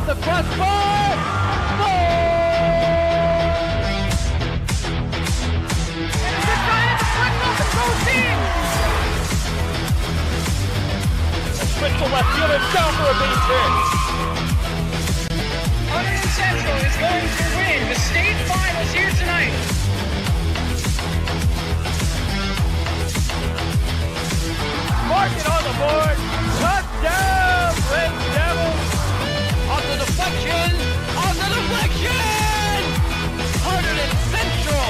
the crossbar. Goal! They're trying to deflect off the goal team. A sprint to left field and down for a base hit. Hunterdon Central is going to win the state finals here tonight. Mark it on the board. Touchdown, Red Devils. On the deflection. On the deflection. Hunterdon Central.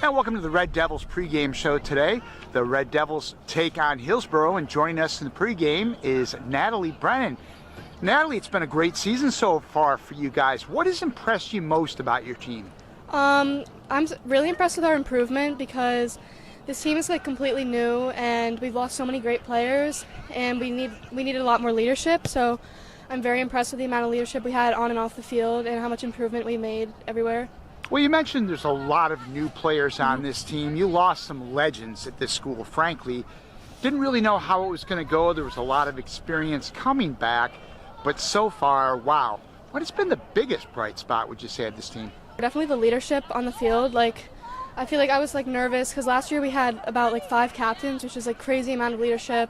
And welcome to the Red Devils pregame show today. The Red Devils take on Hillsboro, and joining us in the pregame is Natalie Brennan. Natalie, it's been a great season so far for you guys. What has impressed you most about your team? I'm really impressed with our improvement because this team is like completely new and we've lost so many great players and we needed a lot more leadership. So I'm very impressed with the amount of leadership we had on and off the field and how much improvement we made everywhere. Well, you mentioned there's a lot of new players on this team. You lost some legends at this school, frankly. Didn't really know how it was going to go. There was a lot of experience coming back, but so far, wow. What has been the biggest bright spot, would you say, of this team? Definitely the leadership on the field. I feel like I was nervous because last year we had about 5 captains, which is crazy amount of leadership.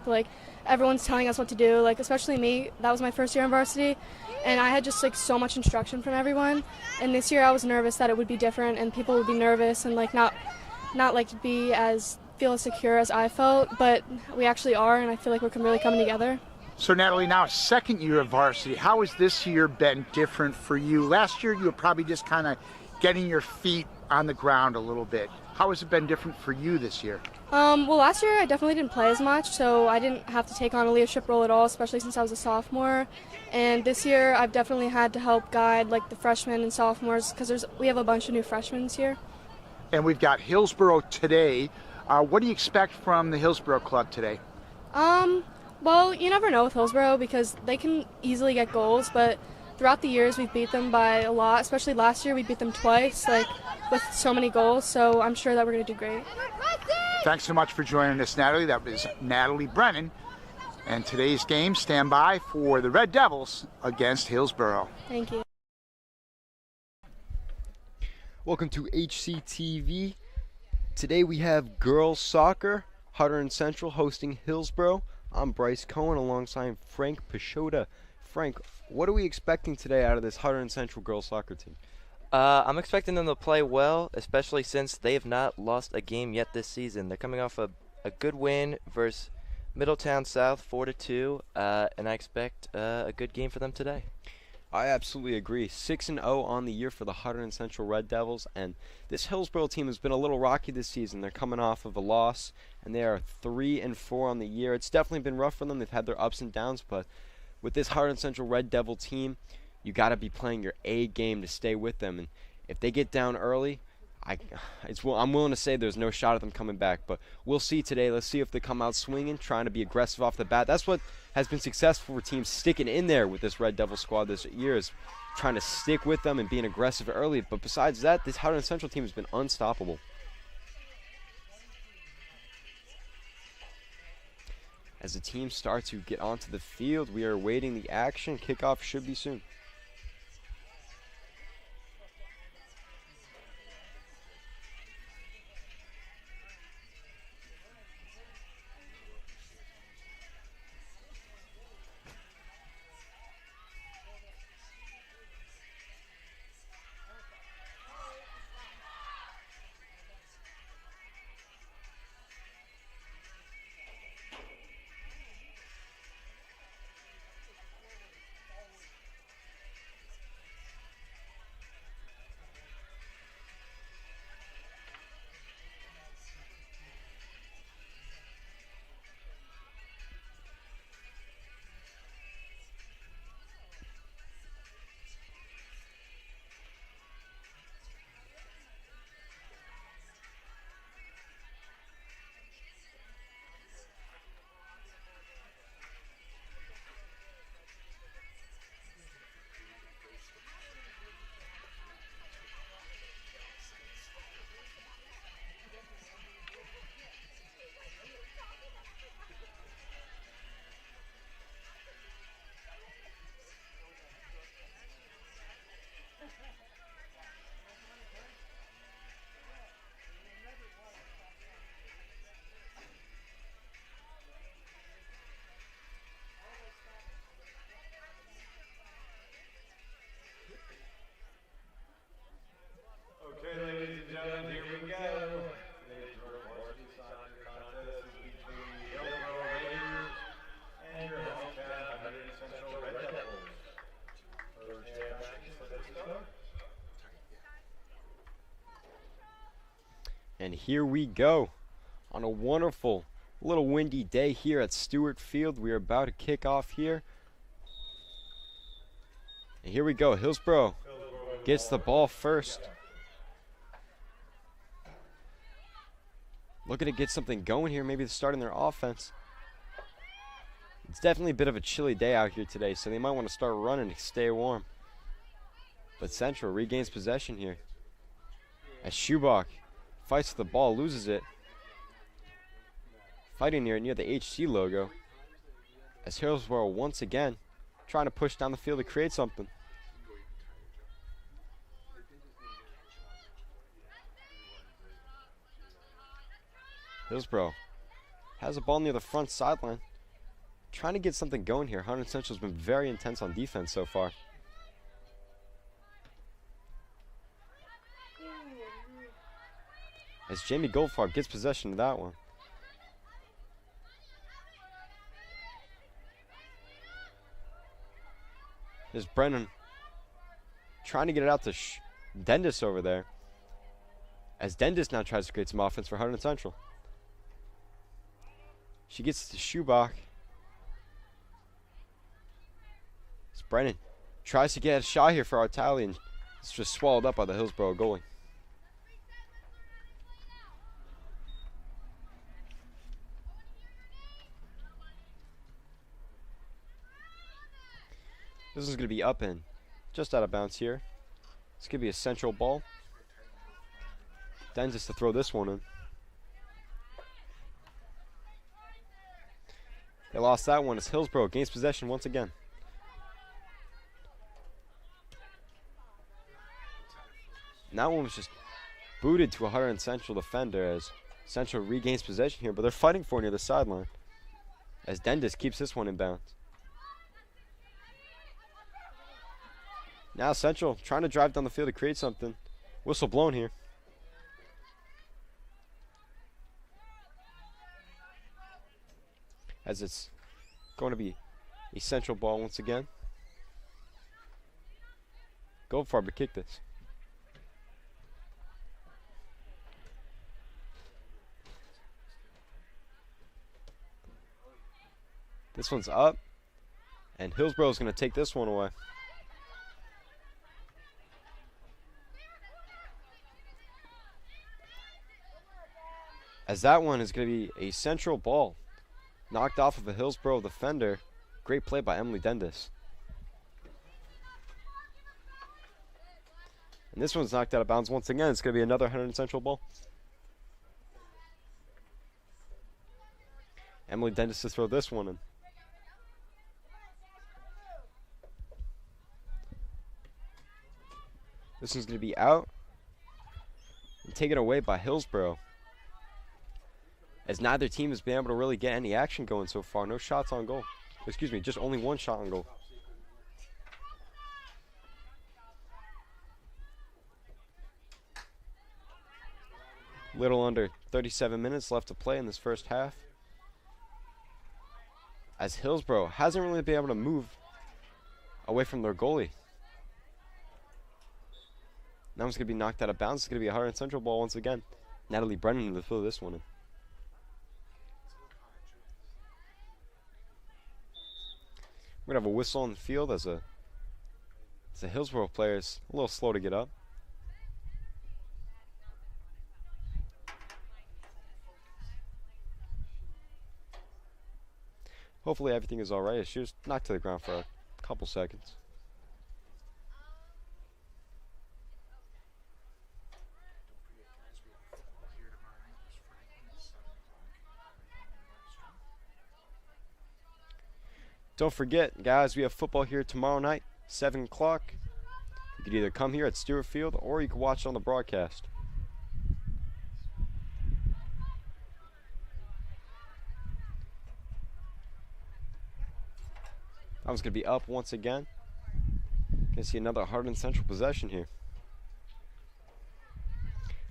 Everyone's telling us what to do, especially me. That was my first year in varsity, and I had just so much instruction from everyone. And this year I was nervous that it would be different and people would be nervous and not be as feel as secure as I felt, but we actually are, and I feel like we're really coming together. So Natalie, now second year of varsity, how has this year been different for you? Last year you were probably just kind of getting your feet on the ground a little bit. How has it been different for you this year? Well, last year I definitely didn't play as much, so I didn't have to take on a leadership role at all, especially since I was a sophomore. And this year I've definitely had to help guide the freshmen and sophomores because we have a bunch of new freshmen this year. And we've got Hillsboro today. What do you expect from the Hillsboro club today? Well, you never know with Hillsboro because they can easily get goals, but throughout the years we've beat them by a lot, especially last year we beat them twice, with so many goals, so I'm sure that we're going to do great. Thanks so much for joining us, Natalie. That was Natalie Brennan. And today's game, stand by for the Red Devils against Hillsboro. Thank you. Welcome to HCTV. Today we have girls soccer, Hunterdon Central hosting Hillsboro. I'm Bryce Cohen alongside Frank Pachota. Frank, what are we expecting today out of this Hunterdon Central girls soccer team? I'm expecting them to play well, especially since they have not lost a game yet this season. They're coming off a good win versus Middletown South 4-2, and I expect a good game for them today. I absolutely agree. 6-0 on the year for the Hunterdon Central Red Devils, and this Hillsboro team has been a little rocky this season. They're coming off of a loss, and they are 3-4 on the year. It's definitely been rough for them. They've had their ups and downs, but with this Hunterdon Central Red Devil team, you got to be playing your A game to stay with them. And if they get down early, I'm willing to say there's no shot at them coming back. But we'll see today. Let's see if they come out swinging, trying to be aggressive off the bat. That's what has been successful for teams sticking in there with this Red Devil squad this year, is trying to stick with them and being aggressive early. But besides that, this Hunterdon Central team has been unstoppable. As the team starts to get onto the field, we are awaiting the action. Kickoff should be soon. here we go. On a wonderful little windy day here at Stewart Field. We are about to kick off here. And here we go. Hillsboro gets the ball first. Looking to get something going here, maybe starting their offense. It's definitely a bit of a chilly day out here today, so they might want to start running to stay warm. But Central regains possession here. As Schubach fights with the ball, loses it. Fighting near the HC logo. As Hillsboro once again trying to push down the field to create something. Hillsboro has a ball near the front sideline. Trying to get something going here. Hunterdon Central's been very intense on defense so far. As Jamie Goldfarb gets possession of that one. There's Brennan trying to get it out to Dendis over there. As Dendis now tries to create some offense for Hunterdon Central. She gets to Schubach. As Brennan tries to get a shot here for Artali, and it's just swallowed up by the Hillsboro goalie. This is going to be up and just out of bounds here. It's going to be a central ball. Dendis to throw this one in. They lost that one as Hillsboro gains possession once again. And that one was just booted to a Hunterdon Central defender as Central regains possession here, but they're fighting for it near the sideline. As Dendis keeps this one in bounds. Now Central trying to drive down the field to create something. Whistle blown here. As it's going to be a Central ball once again. Goldfarb to kick this. This one's up. And Hillsboro's going to take this one away. As that one is going to be a Central ball. Knocked off of a Hillsboro defender. Great play by Emily Dendis. And this one's knocked out of bounds once again. It's going to be another Hunterdon Central ball. Emily Dendis to throw this one in. This one's going to be out. And taken away by Hillsboro. As neither team has been able to really get any action going so far. No shots on goal. Excuse me, just only one shot on goal. Little under 37 minutes left to play in this first half. As Hillsboro hasn't really been able to move away from their goalie. Now it's going to be knocked out of bounds. It's going to be a Hunterdon Central ball once again. Natalie Brennan to fill this one in. We're going to have a whistle on the field as a Hillsboro player is a little slow to get up. Hopefully everything is all right. She was knocked to the ground for a couple seconds. Don't forget, guys, we have football here tomorrow night, 7 o'clock. You could either come here at Stewart Field or you can watch it on the broadcast. That one's going to be up once again. Going to see another Hunterdon Central possession here.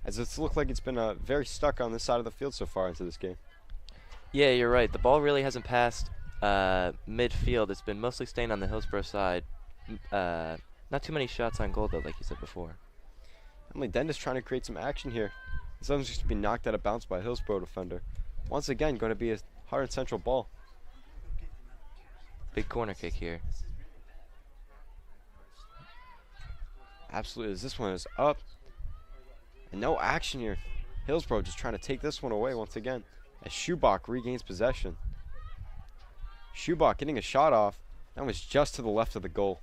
As it's looked like it's been very stuck on this side of the field so far into this game. Yeah, you're right. The ball really hasn't passed midfield. It's been mostly staying on the Hillsboro side. Not too many shots on goal, though, like you said before. Emily Dendis trying to create some action here. This one's just to be knocked out of bounds by a Hillsboro defender. Once again, going to be a Hunterdon Central ball. Big corner kick here. Absolutely, as this one is up. And no action here. Hillsboro just trying to take this one away once again. As Schubach regains possession. Schubach getting a shot off. That was just to the left of the goal.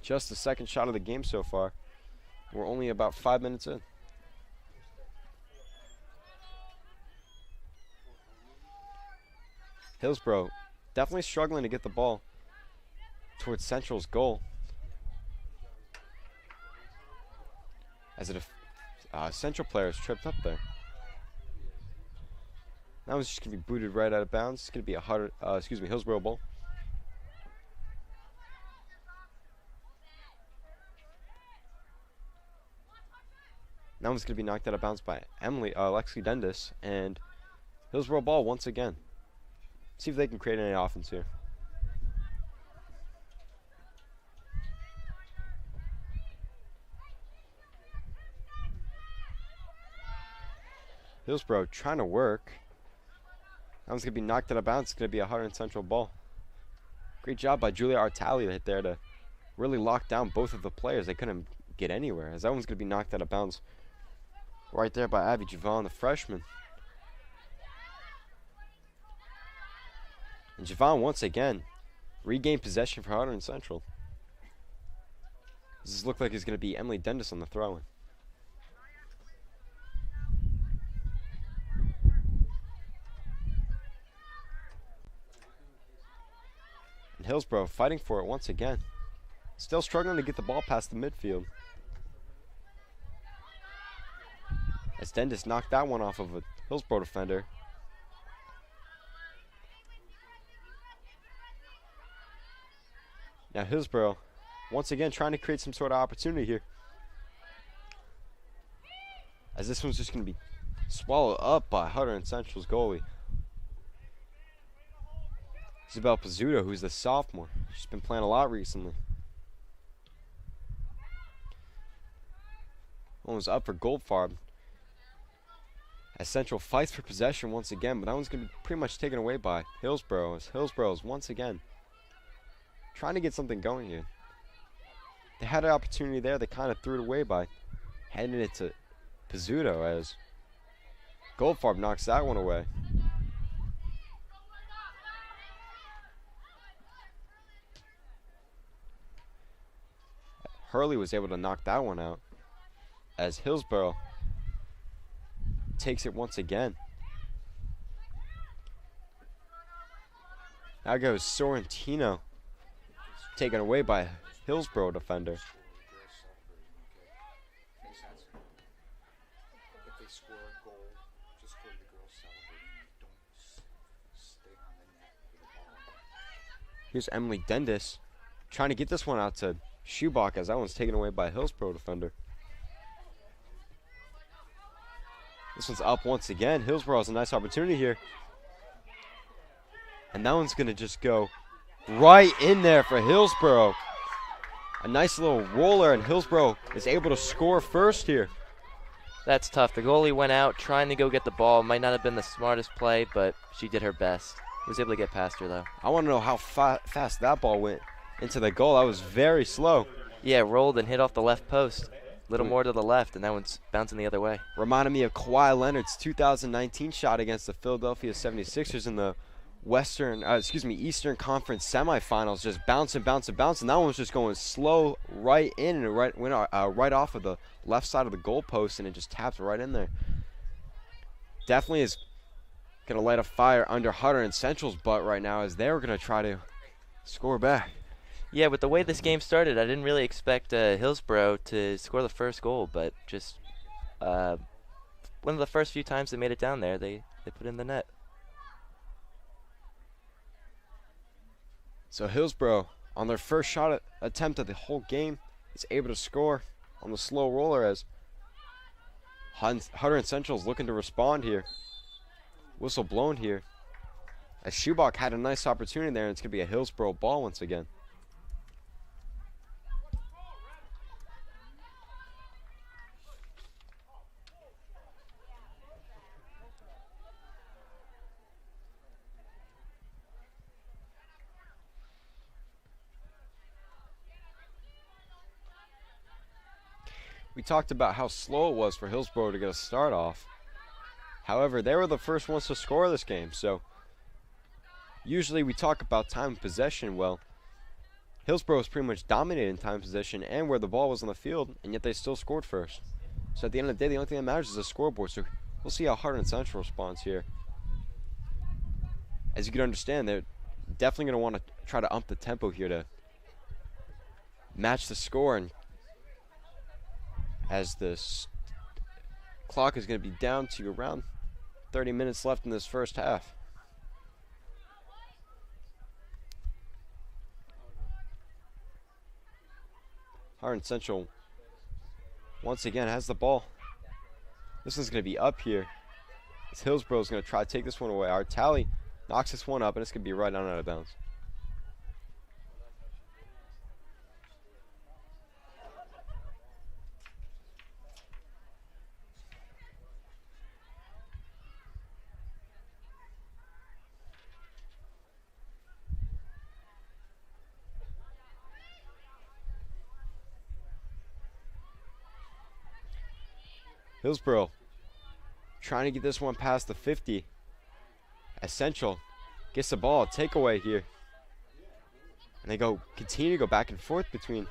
Just the second shot of the game so far. We're only about 5 minutes in. Hillsboro definitely struggling to get the ball towards Central's goal. As a Central player is tripped up there. That one's just going to be booted right out of bounds. It's going to be a Hillsboro ball. That one's going to be knocked out of bounds by Lexi Dendis, and Hillsboro ball once again. See if they can create any offense here. Hillsboro trying to work. That one's going to be knocked out of bounds. It's going to be a Hunterdon Central ball. Great job by Julia Artali there to really lock down both of the players. They couldn't get anywhere, as that one's going to be knocked out of bounds right there by Abby Javon, the freshman. And Javon once again regained possession for Hunterdon Central. This looks like it's going to be Emily Dendis on the throw-in. And Hillsboro fighting for it once again. Still struggling to get the ball past the midfield. As Dendis knocked that one off of a Hillsboro defender. Now Hillsboro once again trying to create some sort of opportunity here. As this one's just going to be swallowed up by Hunterdon Central's goalie. Isabel Pizzuto, who's the sophomore. She's been playing a lot recently. One was up for Goldfarb. As Central fights for possession once again, but that one's going to be pretty much taken away by Hillsboro. As Hillsboro is once again trying to get something going here. They had an opportunity there. They kind of threw it away by handing it to Pizzuto, as Goldfarb knocks that one away. Hurley was able to knock that one out, as Hillsboro takes it once again. Now goes Sorrentino, taken away by a Hillsboro defender. Here's Emily Dendis trying to get this one out to Schubach, as that one's taken away by a Hillsboro defender. This one's up once again. Hillsboro has a nice opportunity here. And that one's going to just go right in there for Hillsboro. A nice little roller, and Hillsboro is able to score first here. That's tough. The goalie went out trying to go get the ball. Might not have been the smartest play, but she did her best. Was able to get past her, though. I want to know how fast that ball went into the goal. That was very slow. Yeah, rolled and hit off the left post. A little more to the left, and that one's bouncing the other way. Reminded me of Kawhi Leonard's 2019 shot against the Philadelphia 76ers in the Eastern Conference semifinals. Just bouncing. That one was just going slow right in, and went right off of the left side of the goalpost, and it just tapped right in there. Definitely is going to light a fire under Hunterdon Central's butt right now, as they're going to try to score back. Yeah, with the way this game started, I didn't really expect Hillsboro to score the first goal, but just one of the first few times they made it down there, they put in the net. So Hillsboro, on their first shot attempt of the whole game, is able to score on the slow roller, as Hunterdon Central is looking to respond here. Whistle blown here, as Schubach had a nice opportunity there, and it's going to be a Hillsboro ball once again. We talked about how slow it was for Hillsboro to get a start off. However, they were the first ones to score this game, so usually we talk about time of possession. Well, Hillsboro was pretty much dominating time of possession and where the ball was on the field, and yet they still scored first. So at the end of the day, the only thing that matters is the scoreboard, so we'll see how Hunterdon Central responds here. As you can understand, they're definitely going to want to try to ump the tempo here to match the score, and as this clock is going to be down to around 30 minutes left in this first half. Hunterdon Central once again has the ball. This one's going to be up here. As Hillsboro is going to try to take this one away. Our tally knocks this one up, and it's going to be right down out of bounds. Hillsboro trying to get this one past the 50. As Central gets the ball, takeaway here. And they continue to go back and forth between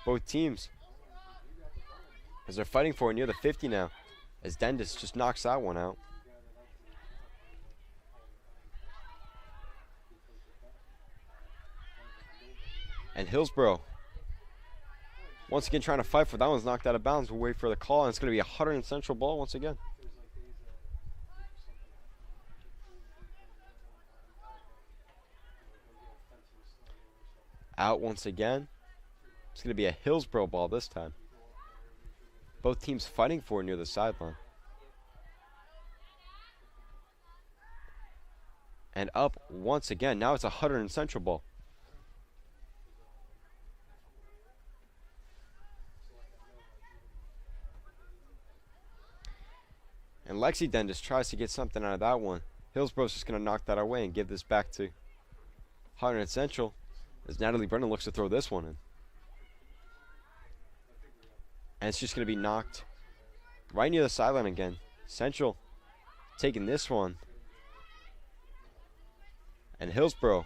both teams, as they're fighting for it near the 50 now, as Dendis just knocks that one out. And Hillsboro once again trying to fight for that. One's knocked out of bounds. We'll wait for the call, and it's going to be a Hunterdon Central ball once again. Out once again. It's going to be a Hillsboro ball this time. Both teams fighting for it near the sideline. And up once again. Now it's a Hunterdon Central ball. And Lexi Dendis tries to get something out of that one. Hillsboro's just going to knock that away and give this back to Hunterdon Central, as Natalie Brennan looks to throw this one in. And it's just going to be knocked right near the sideline again. Central taking this one. And Hillsboro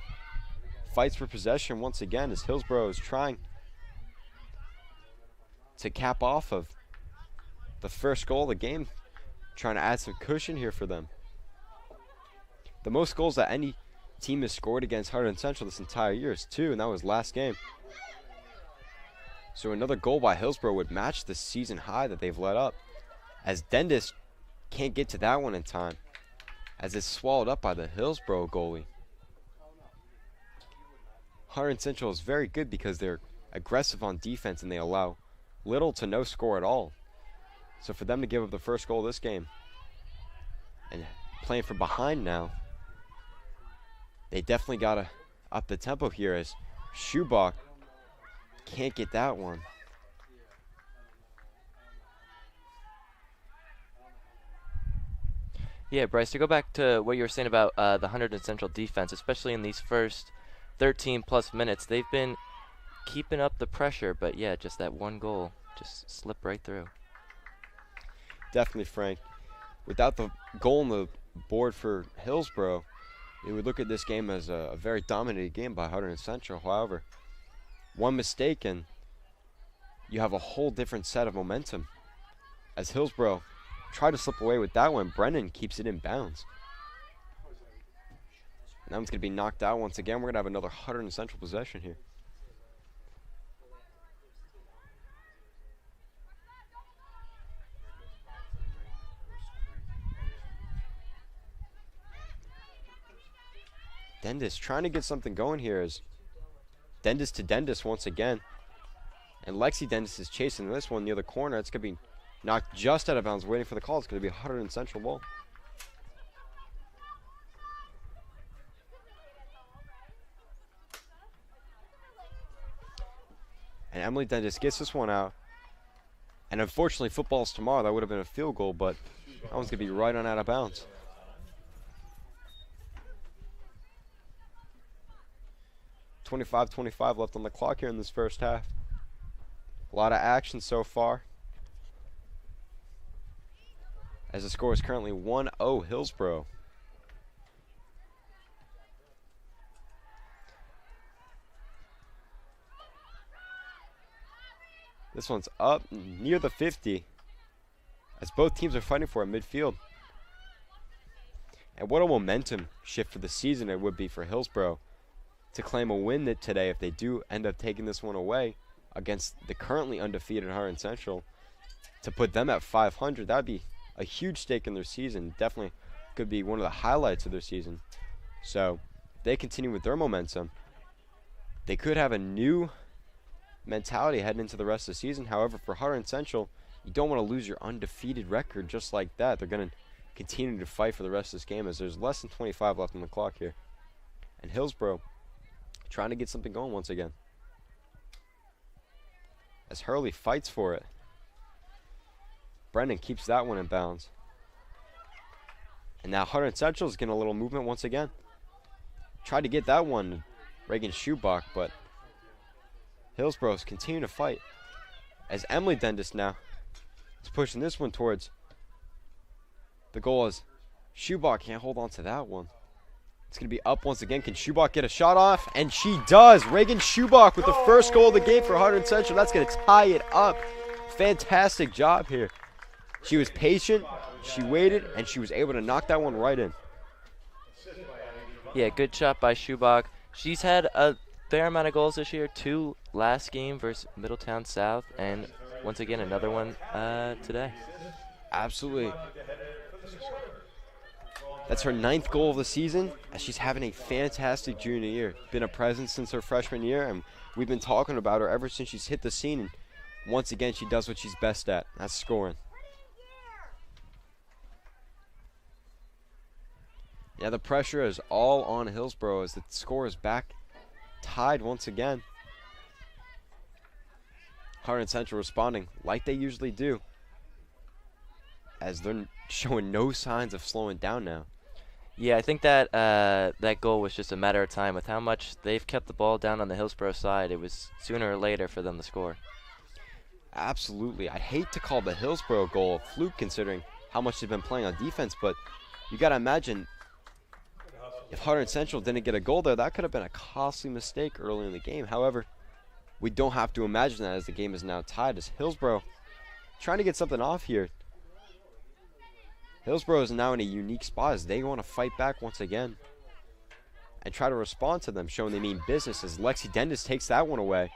fights for possession once again, as Hillsboro is trying to cap off of the first goal of the game, trying to add some cushion here for them. The most goals that any team has scored against Hunterdon Central this entire year is 2, and that was last game. So another goal by Hillsboro would match the season high that they've let up, as Dendis can't get to that one in time, as it's swallowed up by the Hillsboro goalie. Hunterdon Central is very good because they're aggressive on defense and they allow little to no score at all. So for them to give up the first goal of this game and playing from behind now, they definitely got to up the tempo here, as Schubach can't get that one. Yeah, Bryce, to go back to what you were saying about the Hunterdon Central defense, especially in these first 13-plus minutes, they've been keeping up the pressure, but yeah, just that one goal just slipped right through. Definitely, Frank. Without the goal on the board for Hillsboro, you would look at this game as a very dominated game by Hunterdon Central. However, one mistake and you have a whole different set of momentum. As Hillsboro tried to slip away with that one, Brennan keeps it in bounds. And that one's going to be knocked out once again. We're going to have another Hunterdon Central possession here. Dendis trying to get something going here, as Dendis to Dendis once again. And Lexi Dendis is chasing this one near the corner. It's going to be knocked just out of bounds, waiting for the call. It's going to be a Hunterdon Central ball. And Emily Dendis gets this one out. And unfortunately, football's tomorrow. That would have been a field goal, but that one's going to be right on out of bounds. 25-25 left on the clock here in this first half. A lot of action so far. as the score is currently 1-0 Hillsboro. This one's up near the 50 as both teams are fighting for it midfield. And what a momentum shift for the season it would be for Hillsboro to claim a win today if they do end up taking this one away against the currently undefeated Hunterdon Central. To put them at 500, that would be a huge stake in their season. Definitely could be one of the highlights of their season. So if they continue with their momentum, they could have a new mentality heading into the rest of the season. However, for Hunterdon Central, you don't want to lose your undefeated record just like that. They're going to continue to fight for the rest of this game as there's less than 25 left on the clock here. And Hillsboro trying to get something going once again, as Hurley fights for it. Brendan keeps that one in bounds. And now Hunterdon Central is getting a little movement once again. Tried to get that one, Reagan Schubach, but Hillsboro's continue to fight as Emily Dendis now is pushing this one towards the goal as Schubach can't hold on to that one. It's going to be up once again. Can Schubach get a shot off? And she does. Reagan Schubach with the first goal of the game for Hunterdon Central. That's going to tie it up. Fantastic job here. She was patient, she waited, and she was able to knock that one right in. Yeah, good shot by Schubach. She's had a fair amount of goals this year. 2 last game versus Middletown South, and once again another one today. Absolutely. That's her 9th goal of the season, as she's having a fantastic junior year. Been a presence since her freshman year, and we've been talking about her ever since she's hit the scene. And once again, she does what she's best at. That's scoring. Yeah, the pressure is all on Hillsboro as the score is back tied once again. Hunterdon Central responding like they usually do, as they're showing no signs of slowing down now. Yeah, I think that that goal was just a matter of time. With how much they've kept the ball down on the Hillsboro side, it was sooner or later for them to score. Absolutely. I'd hate to call the Hillsboro goal a fluke considering how much they've been playing on defense, but you got to imagine if Hunterdon Central didn't get a goal there, that could have been a costly mistake early in the game. However, we don't have to imagine that as the game is now tied, as Hillsboro trying to get something off here. Hillsboro is now in a unique spot as they want to fight back once again and try to respond to them, showing they mean business as Lexi Dendis takes that one away.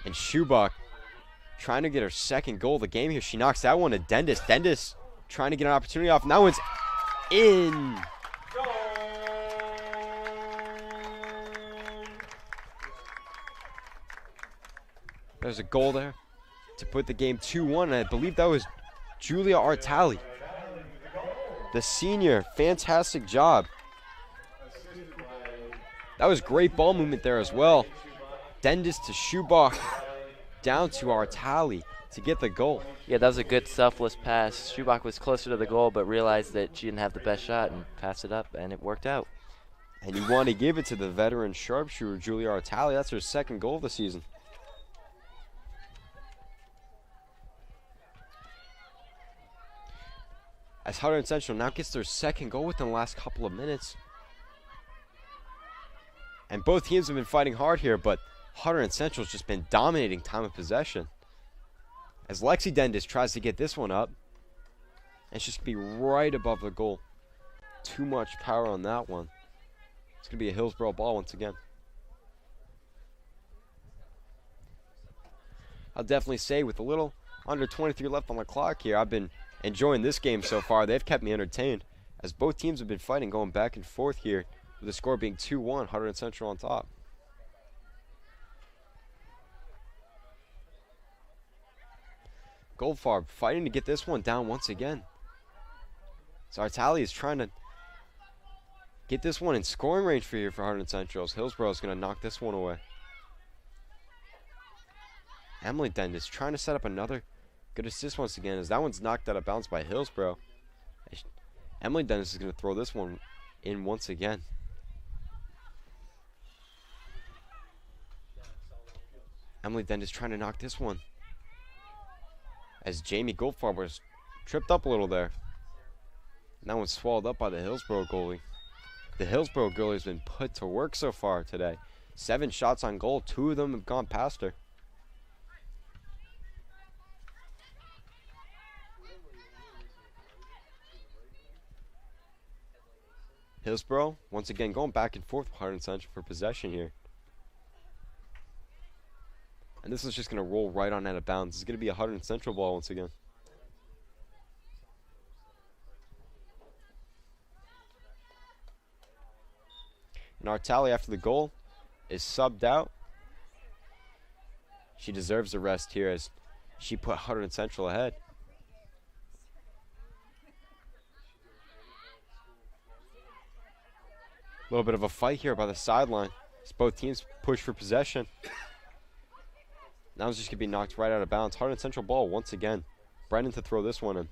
And Schubach trying to get her 2nd goal of the game here. She knocks that one to Dendis. Dendis trying to get an opportunity off, and that one's in. There's a goal there to put the game 2-1, and I believe that was Julia Artali, the senior. Fantastic job. That was great ball movement there as well. Dendis to Schubach, down to Artali to get the goal. Yeah, that was a good selfless pass. Schubach was closer to the goal but realized that she didn't have the best shot and passed it up, and it worked out. And you want to give it to the veteran sharpshooter, Julia Artali. That's her 2nd goal of the season. As Hunterdon Central now gets their 2nd goal within the last couple of minutes. And both teams have been fighting hard here, but Hunterdon Central's just been dominating time of possession. As Lexi Dendis tries to get this one up, and she's going to be right above the goal. Too much power on that one. It's going to be a Hillsboro ball once again. I'll definitely say with a little under 23 left on the clock here, I've been enjoying this game so far. They've kept me entertained as both teams have been fighting, going back and forth here, with the score being 2-1, Hunterdon Central on top. Goldfarb fighting to get this one down once again. So Artali is trying to get this one in scoring range for here for Hunterdon Central. Hillsboro is going to knock this one away. Emily Dendis trying to set up another good assist once again, as that one's knocked out of bounds by Hillsboro. Emily Dennis is going to throw this one in once again. Emily Dennis trying to knock this one, as Jamie Goldfarb was tripped up a little there. And that one's swallowed up by the Hillsboro goalie. The Hillsboro goalie has been put to work so far today. 7 shots on goal. 2 of them have gone past her. Hillsboro, once again, going back and forth with Hunterdon Central for possession here. And this is just going to roll right on out of bounds. This is going to be a Hunterdon Central ball once again. And our tally after the goal is subbed out. She deserves a rest here as she put Hunterdon Central ahead. A little bit of a fight here by the sideline as both teams push for possession. Now it's just going to be knocked right out of bounds. Hunterdon Central ball once again. Brennan to throw this one in.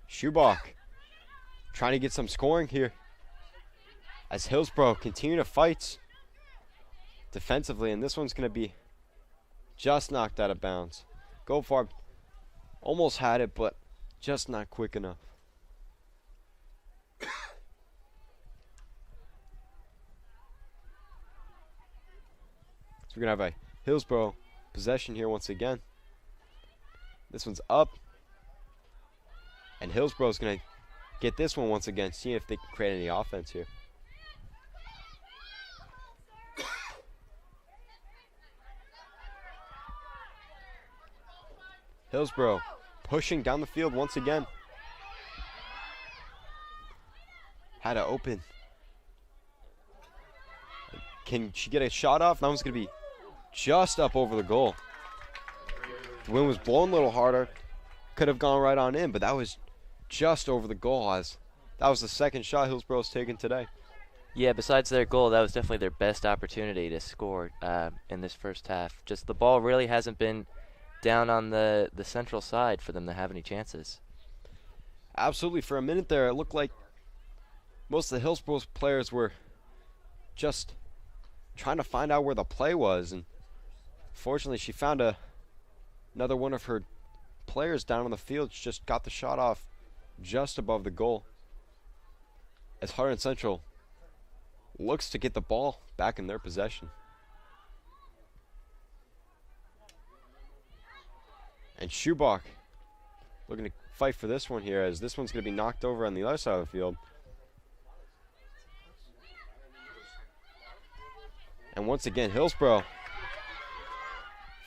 Schubach trying to get some scoring here as Hillsboro continue to fight defensively, and this one's going to be just knocked out of bounds. Goldfarb almost had it, but just not quick enough. So we're going to have a Hillsboro possession here once again. This one's up. And Hillsboro's going to get this one once again, see if they can create any offense here. Hillsboro pushing down the field once again. Had to open. Can she get a shot off? That one's going to be just up over the goal. The wind was blowing a little harder. Could have gone right on in, but that was just over the goal, as that was the second shot Hillsboro's taken today. Yeah, besides their goal, that was definitely their best opportunity to score in this first half. Just the ball really hasn't been down on the central side for them to have any chances. Absolutely. For a minute there, it looked like most of the Hillsboro players were just trying to find out where the play was, and fortunately she found another one of her players down on the field. She just got the shot off just above the goal as Hunterdon Central looks to get the ball back in their possession. And Schubach looking to fight for this one here, as this one's going to be knocked over on the other side of the field. And once again, Hillsboro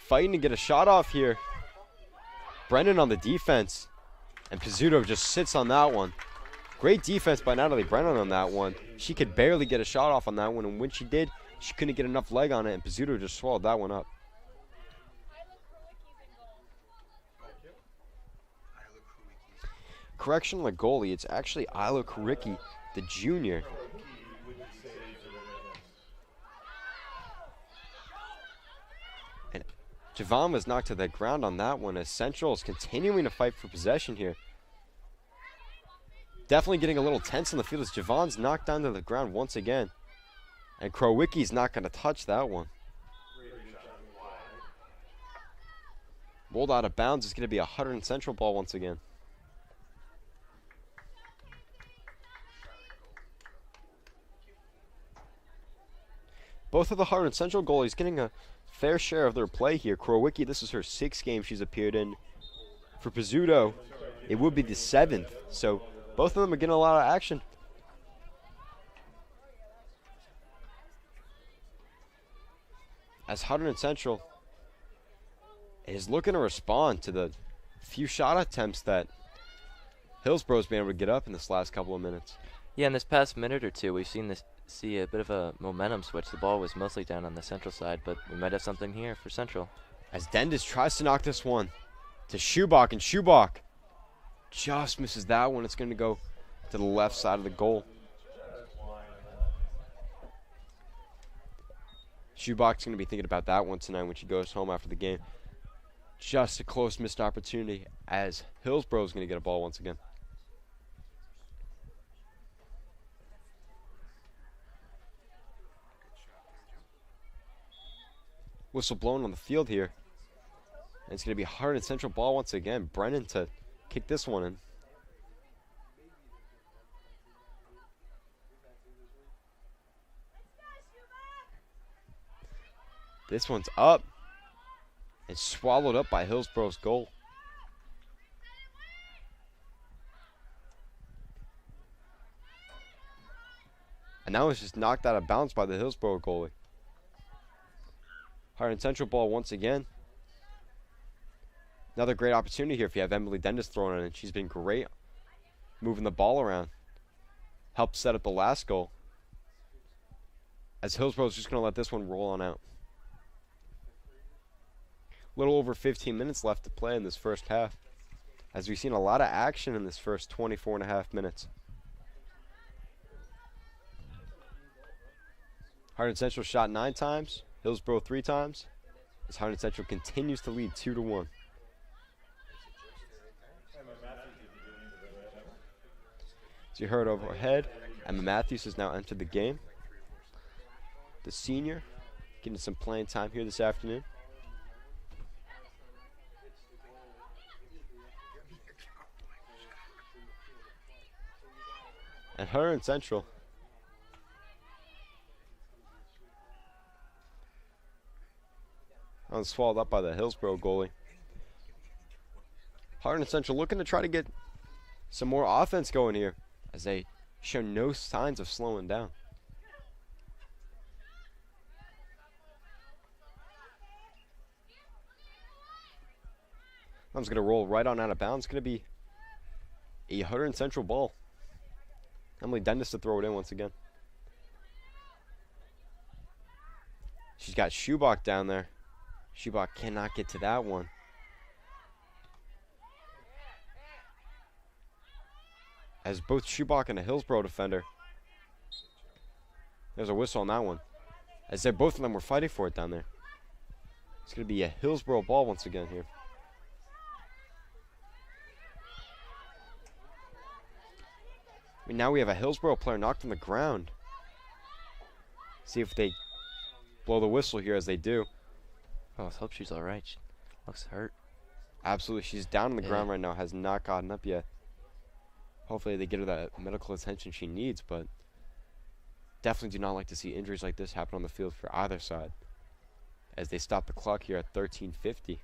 fighting to get a shot off here. Brennan on the defense, and Pizzuto just sits on that one. Great defense by Natalie Brennan on that one. She could barely get a shot off on that one, and when she did, she couldn't get enough leg on it, and Pizzuto just swallowed that one up. Correction on the goalie, it's actually Ilo Kuricki, the junior. And Javon was knocked to the ground on that one, as Central is continuing to fight for possession here. Definitely getting a little tense on the field as Javon's knocked down to the ground once again. And Krowicki's not going to touch that one. Rolled out of bounds. It's going to be a Hunterdon Central ball once again. Both of the Hunterdon Central goalies getting a fair share of their play here. Krowicki, this is her 6th game she's appeared in. For Pizzuto, it would be the 7th. So both of them are getting a lot of action. As Hunterdon Central is looking to respond to the few shot attempts that Hillsboro's been able to get up in this last couple of minutes. Yeah, in this past minute or two, we've see a bit of a momentum switch. The ball was mostly down on the central side, but we might have something here for Central. As Dendis tries to knock this one to Schubach, and Schubach just misses that one. It's going to go to the left side of the goal. Schubach's going to be thinking about that one tonight when she goes home after the game. Just a close missed opportunity as Hillsboro's going to get a ball once again. Whistle blown on the field here. And it's going to be Hunterdon Central ball once again. Brennan to kick this one in. This one's up and swallowed up by Hillsboro's goal. And now it's just knocked out of bounds by the Hillsboro goalie. Hunterdon Central ball once again. Another great opportunity here if you have Emily Dennis throwing in. She's been great moving the ball around. Helped set up the last goal. As Hillsboro's just going to let this one roll on out. A little over 15 minutes left to play in this first half, as we've seen a lot of action in this first 24.5 minutes. Hunterdon Central shot 9 times, Hillsboro 3 times, as Hunterdon Central continues to lead 2-1. As you heard overhead, Emma Matthews has now entered the game. The senior getting some playing time here this afternoon. And Hunterdon Central swallowed up by the Hillsboro goalie. Hunterdon Central looking to try to get some more offense going here, as they show no signs of slowing down. I'm just going to roll right on out of bounds. It's going to be a Hunterdon Central ball. Emily Dennis to throw it in once again. She's got Schubach down there. Schubach cannot get to that one. As both Schubach and a Hillsboro defender. There's a whistle on that one. As both of them were fighting for it down there. It's going to be a Hillsboro ball once again here. I mean, now we have a Hillsboro player knocked on the ground. See if they blow the whistle here, as they do. Oh, let's hope she's all right. She looks hurt. Absolutely. She's down on the ground right now, has not gotten up yet. Hopefully they get her that medical attention she needs, but definitely do not like to see injuries like this happen on the field for either side, as they stop the clock here at 13:50.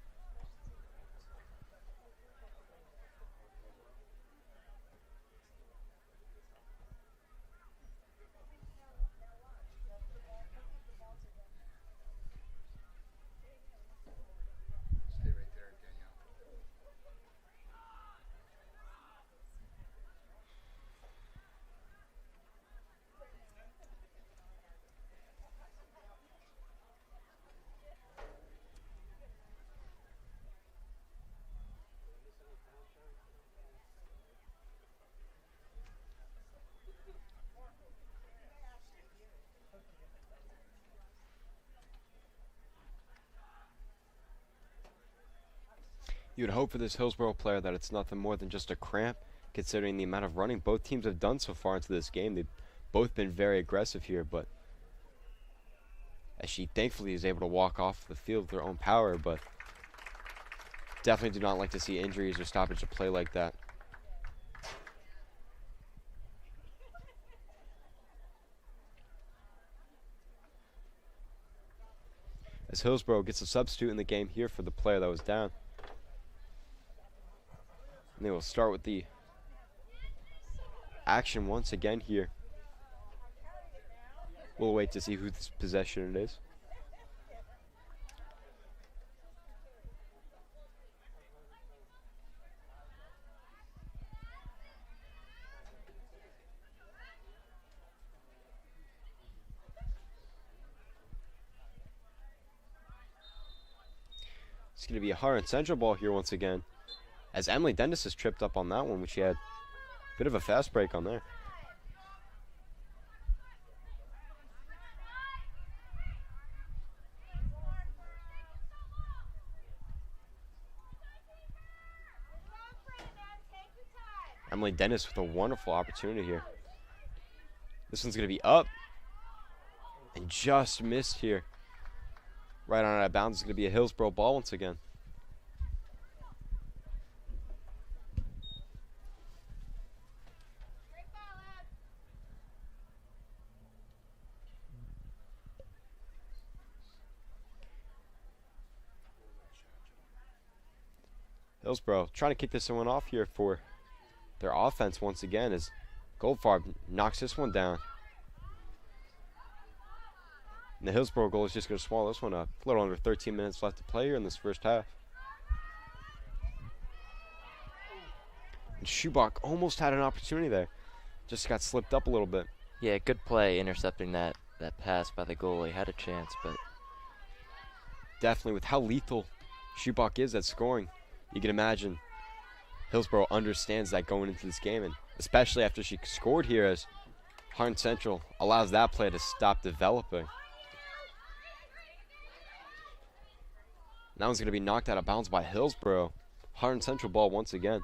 You would hope for this Hillsboro player that it's nothing more than just a cramp, considering the amount of running both teams have done so far into this game. They've both been very aggressive here, but as she thankfully is able to walk off the field with her own power, but definitely do not like to see injuries or stoppage of play like that. As Hillsboro gets a substitute in the game here for the player that was down. And they will start with the action once again here. We'll wait to see whose possession it is. It's going to be a Hunterdon Central ball here once again, as Emily Dennis has tripped up on that one, which she had a bit of a fast break on there. Emily Dennis with a wonderful opportunity here. This one's going to be up and just missed here. Right on out of bounds is going to be a Hillsboro ball once again. Hillsboro trying to kick this one off here for their offense once again as Goldfarb knocks this one down. And the Hillsboro goal is just going to swallow this one up. A little under 13 minutes left to play here in this first half. And Schubach almost had an opportunity there. Just got slipped up a little bit. Yeah, good play intercepting that pass by the goalie. Had a chance, but Definitely with how lethal Schubach is at scoring, you can imagine Hillsboro understands that going into this game, and especially after she scored here as Hunterdon Central allows that play to stop developing. That one's going to be knocked out of bounds by Hillsboro. Hunterdon Central ball once again.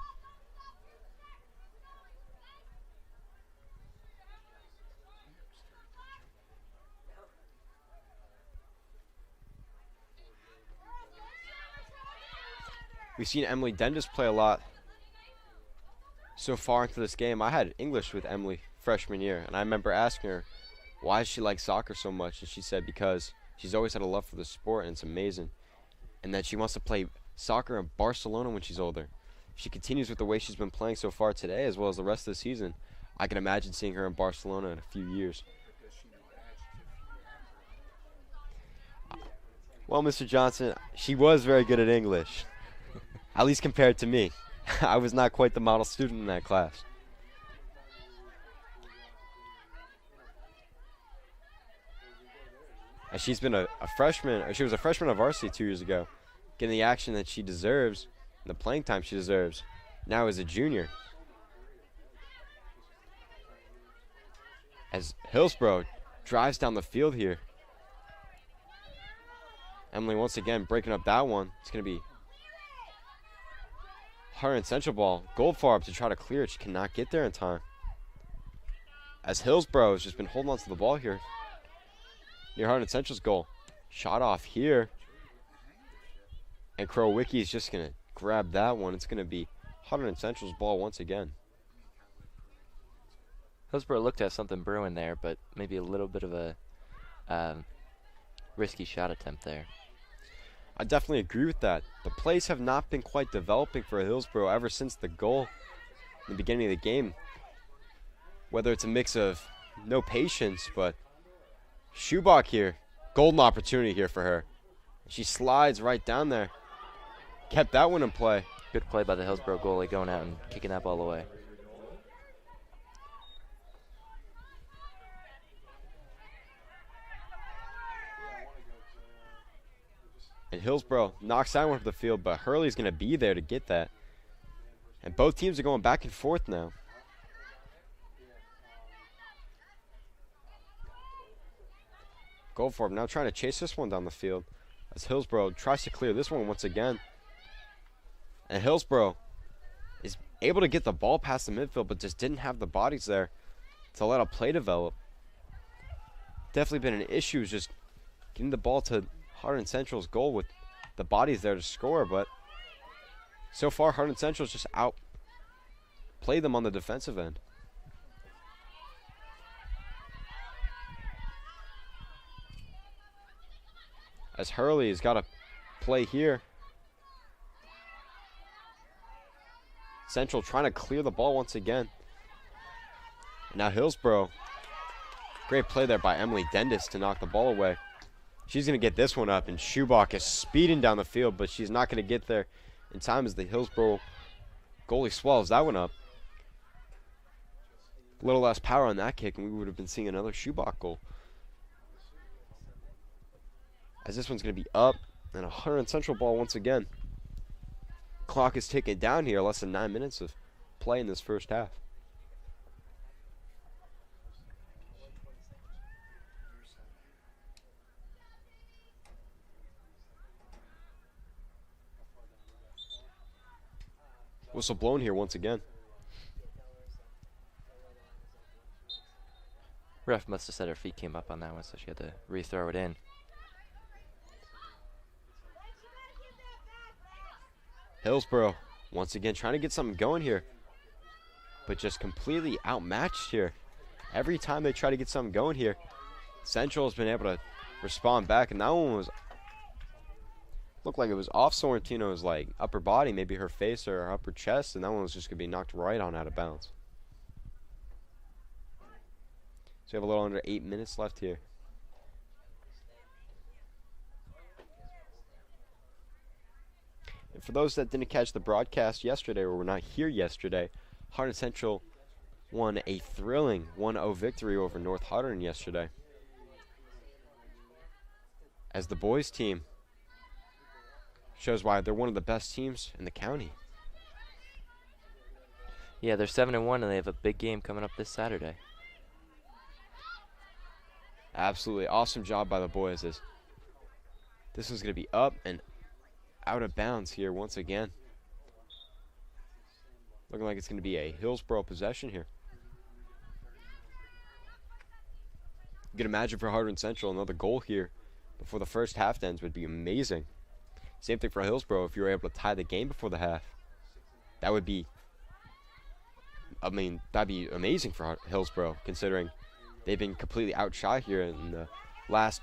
We've seen Emily Dendis play a lot so far into this game. I had English with Emily freshman year, and I remember asking her why she likes soccer so much, and she said because she's always had a love for the sport, and it's amazing, and that she wants to play soccer in Barcelona when she's older. If she continues with the way she's been playing so far today, as well as the rest of the season, I can imagine seeing her in Barcelona in a few years. Well, Mr. Johnson, she was very good at English. At least compared to me. I was not quite the model student in that class. And she's been a freshman, or she was a freshman of varsity 2 years ago, getting the action that she deserves, and the playing time she deserves, now as a junior. As Hillsboro drives down the field here. Emily once again breaking up that one. It's going to be Hunterdon Central ball. Goldfarb to try to clear it. She cannot get there in time. As Hillsboro has just been holding on to the ball here near Hunterdon Central's goal. Shot off here. And Crowicki is just going to grab that one. It's going to be Hunterdon Central's ball once again. Hillsboro looked to have something brewing there, but maybe a little bit of a risky shot attempt there. I definitely agree with that. The plays have not been quite developing for Hillsboro ever since the goal in the beginning of the game. Whether it's a mix of no patience, but Schubach here, golden opportunity here for her. She slides right down there. Kept that one in play. Good play by the Hillsboro goalie going out and kicking that ball away. And Hillsboro knocks that one off the field, but Hurley's going to be there to get that. And both teams are going back and forth now. Goldfarb now trying to chase this one down the field as Hillsboro tries to clear this one once again. And Hillsboro is able to get the ball past the midfield, but just didn't have the bodies there to let a play develop. Definitely been an issue just getting the ball to Hunterdon Central's goal with the bodies there to score, but so far Hunterdon Central's just outplayed them on the defensive end. As Hurley has got to play here. Central trying to clear the ball once again. And now Hillsboro. Great play there by Emily Dendis to knock the ball away. She's going to get this one up, and Schubach is speeding down the field, but she's not going to get there in time as the Hillsboro goalie swallows that one up. A little less power on that kick, and we would have been seeing another Schubach goal. As this one's going to be up, and a Hunterdon Central ball once again. Clock is ticking down here, less than 9 minutes of play in this first half. Whistle blown here once again. Ref must have said her feet came up on that one, so she had to rethrow it in. Hillsboro once again trying to get something going here, but just completely outmatched here. Every time they try to get something going here, Central has been able to respond back, and that one looked like it was off Sorrentino's like upper body, maybe her face or her upper chest, and that one was just gonna be knocked right on out of bounds. So we have a little under 8 minutes left here. And for those that didn't catch the broadcast yesterday or were not here yesterday, Hunterdon Central won a thrilling 1-0 victory over North Hunterdon yesterday, as the boys team shows why they're one of the best teams in the county. Yeah, they're 7-1, and they have a big game coming up this Saturday. Absolutely awesome job by the boys, as this was going to be up and out of bounds here once again. Looking like it's going to be a Hillsboro possession here. You can imagine for Hunterdon Central, another goal here before the first half ends would be amazing. Same thing for Hillsboro. If you were able to tie the game before the half, that would be, I mean, that'd be amazing for Hillsboro, considering they've been completely outshot here in the last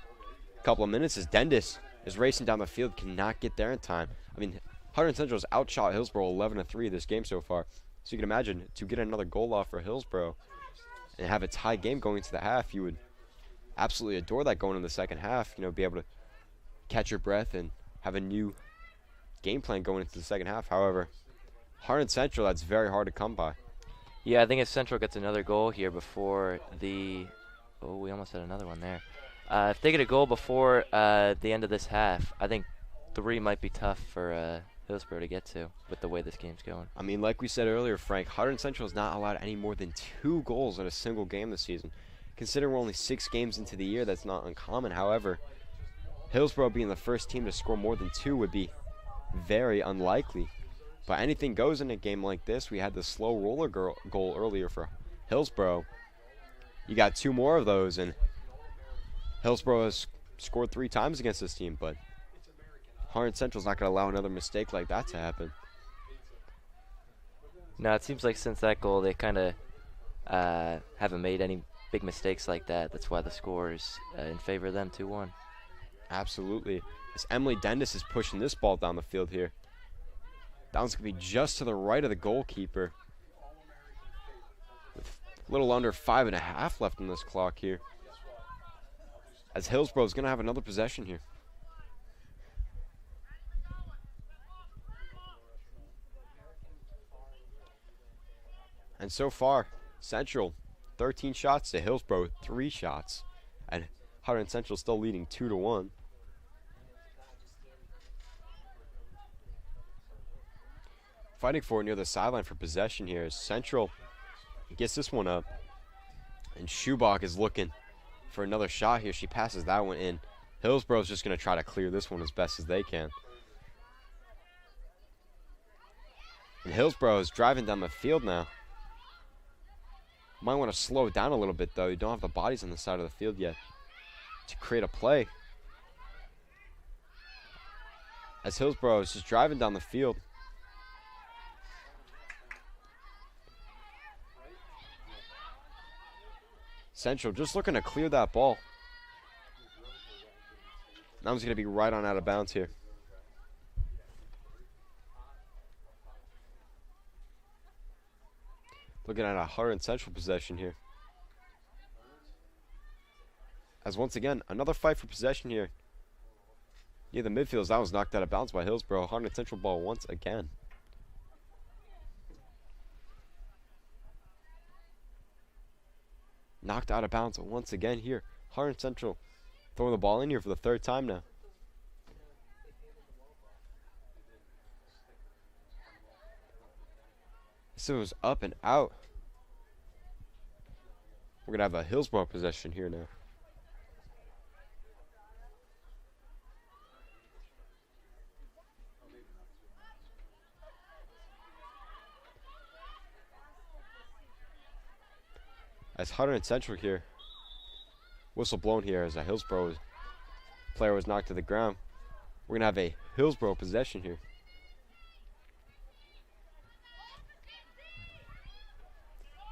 couple of minutes, as Dendis is racing down the field, cannot get there in time. I mean, Hunterdon Central has outshot Hillsboro 11-3 this game so far. So you can imagine, to get another goal off for Hillsboro and have a tie game going into the half, you would absolutely adore that going in the second half. You know, be able to catch your breath and have a new game plan going into the second half. However, Hunterdon Central, that's very hard to come by. Yeah, I think if Central gets another goal here before the... Oh, we almost had another one there. If they get a goal before the end of this half, I think 3 might be tough for Hillsboro to get to with the way this game's going. I mean, like we said earlier, Frank, Hunterdon Central has not allowed any more than 2 goals in a single game this season. Considering we're only 6 games into the year, that's not uncommon. However, Hillsboro being the first team to score more than 2 would be very unlikely. But anything goes in a game like this. We had the slow roller goal earlier for Hillsboro. You got 2 more of those, and Hillsboro has scored 3 times against this team, but Hunterdon Central's not going to allow another mistake like that to happen. No, it seems like since that goal, they kind of haven't made any big mistakes like that. That's why the score is in favor of them, 2-1. Absolutely. As Emily Dendis is pushing this ball down the field here. That one's going to be just to the right of the goalkeeper, with a little under 5.5 left on this clock here, as Hillsboro is going to have another possession here. And so far, Central 13 shots to Hillsboro 3 shots, and Hunterdon Central still leading 2-1. Fighting for it near the sideline for possession here as Central gets this one up, and Schubach is looking for another shot here. She passes that one in. Hillsboro's just going to try to clear this one as best as they can. And Hillsboro is driving down the field now. Might want to slow it down a little bit, though. You don't have the bodies on the side of the field yet to create a play. As Hillsboro is just driving down the field. Central just looking to clear that ball. That one's going to be right on out of bounds here. Looking at a Hunterdon Central possession here. As once again, another fight for possession here. Yeah, the midfield, that was knocked out of bounds by Hillsboro. Hunterdon Central ball once again. Knocked out of bounds once again here. Hunterdon Central throwing the ball in here for the 3rd time now. This was up and out. We're going to have a Hillsboro possession here now. As Hunterdon Central here, whistle blown here as a Hillsboro player was knocked to the ground. We're going to have a Hillsboro possession here.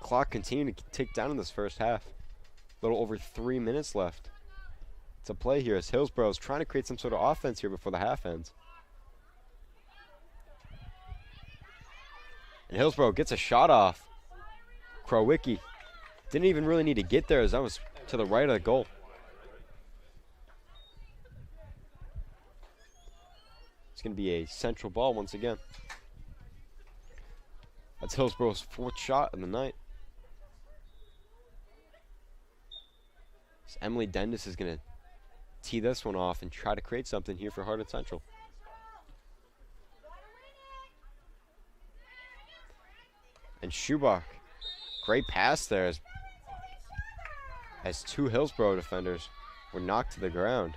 clock continuing to tick down in this first half. A little over 3 minutes left to play here as Hillsboro is trying to create some sort of offense here before the half ends. And Hillsboro gets a shot off. Krowicki didn't even really need to get there as that was to the right of the goal. It's going to be a central ball once again. That's Hillsboro's 4th shot of the night. So Emily Dendis is going to tee this one off and try to create something here for Hunterdon Central. And Schubach, great pass there as 2 Hillsboro defenders were knocked to the ground.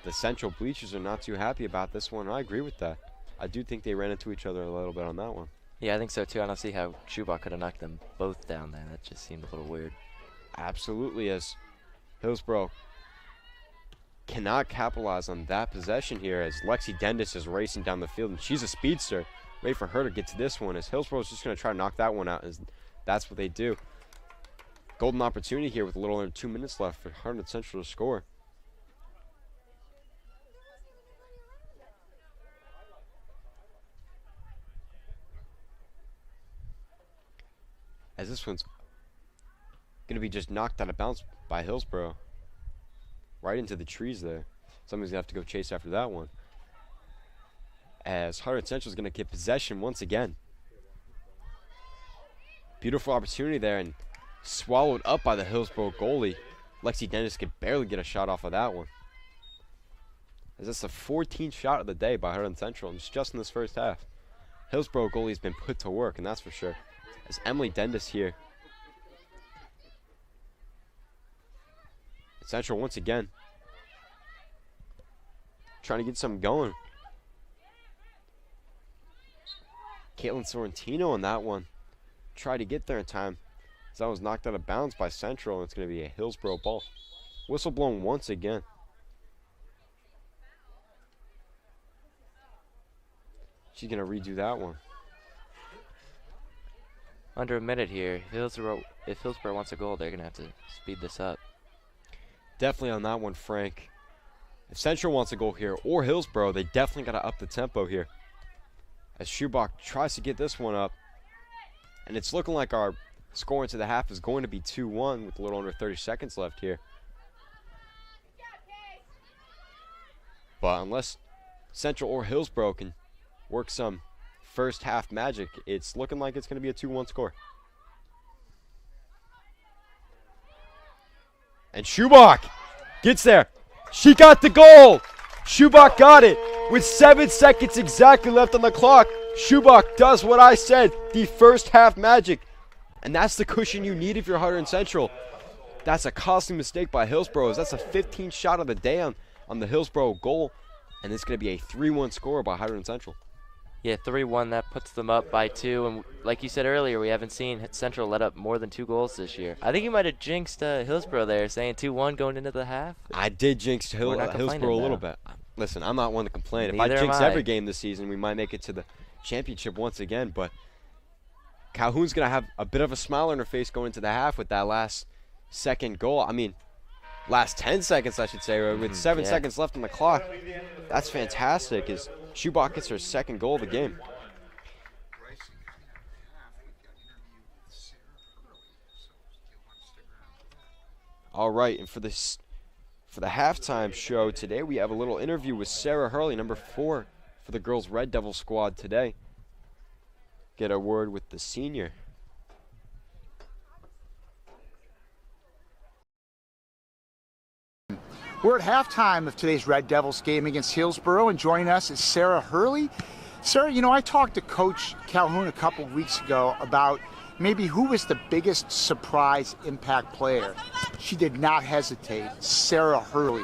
The Central bleachers are not too happy about this one. I agree with that. I do think they ran into each other a little bit on that one. Yeah, I think so too. I don't see how Schubach could have knocked them both down there. That just seemed a little weird. Absolutely, as Hillsboro cannot capitalize on that possession here as Lexi Dendis is racing down the field, and she's a speedster. Wait for her to get to this one as Hillsboro's just going to try to knock that one out, as that's what they do. Golden opportunity here with a little under 2 minutes left for Hunterdon Central to score. As this one's going to be just knocked out of bounds by Hillsboro. Right into the trees there. Somebody's going to have to go chase after that one. As Hunterdon Central is going to get possession once again. Beautiful opportunity there and swallowed up by the Hillsboro goalie. Lexi Dennis could barely get a shot off of that one. As that's the 14th shot of the day by Hunterdon Central, and it's just in this first half. Hillsboro goalie's been put to work, and that's for sure. As Emily Dendis here. Central once again trying to get something going. Caitlin Sorrentino on that one. Tried to get there in time. As that was knocked out of bounds by Central, and it's going to be a Hillsboro ball. Whistle blown once again. She's going to redo that one. Under a minute here. If Hillsboro wants a goal, they're going to have to speed this up. Definitely on that one, Frank. If Central wants a goal here, or Hillsboro, they definitely got to up the tempo here. As Schubach tries to get this one up. And it's looking like our score into the half is going to be 2-1 with a little under 30 seconds left here. But unless Central or Hillsboro can work some first half magic, it's looking like it's going to be a 2-1 score. And Schubach gets there. She got the goal. Schubach got it. With 7 seconds exactly left on the clock, Schubach does what I said, the first half magic. And that's the cushion you need if you're Hunterdon Central. That's a costly mistake by Hillsboro. That's a 15th shot of the day on the Hillsboro goal. And it's going to be a 3-1 score by Hunterdon Central. Yeah, 3-1, that puts them up by 2. And like you said earlier, we haven't seen Central let up more than 2 goals this year. I think you might have jinxed Hillsboro there, saying 2-1 going into the half. I did jinx Hillsboro a little bit. Listen, I'm not one to complain. Neither if I jinx am I. every game this season, we might make it to the championship once again. But Calhoun's going to have a bit of a smile on her face going into the half with that last second goal. I mean, last 10 seconds, I should say, with 7 seconds left on the clock. That's fantastic as Schubach gets her second goal of the game. All right, and for the halftime show today, we have a little interview with Sarah Hurley, number 4 for the girls' Red Devil squad today. Get a word with the senior. We're at halftime of today's Red Devils game against Hillsboro, and joining us is Sarah Hurley. Sarah, you know, I talked to Coach Calhoun a couple weeks ago about maybe who was the biggest surprise impact player. She did not hesitate, Sarah Hurley.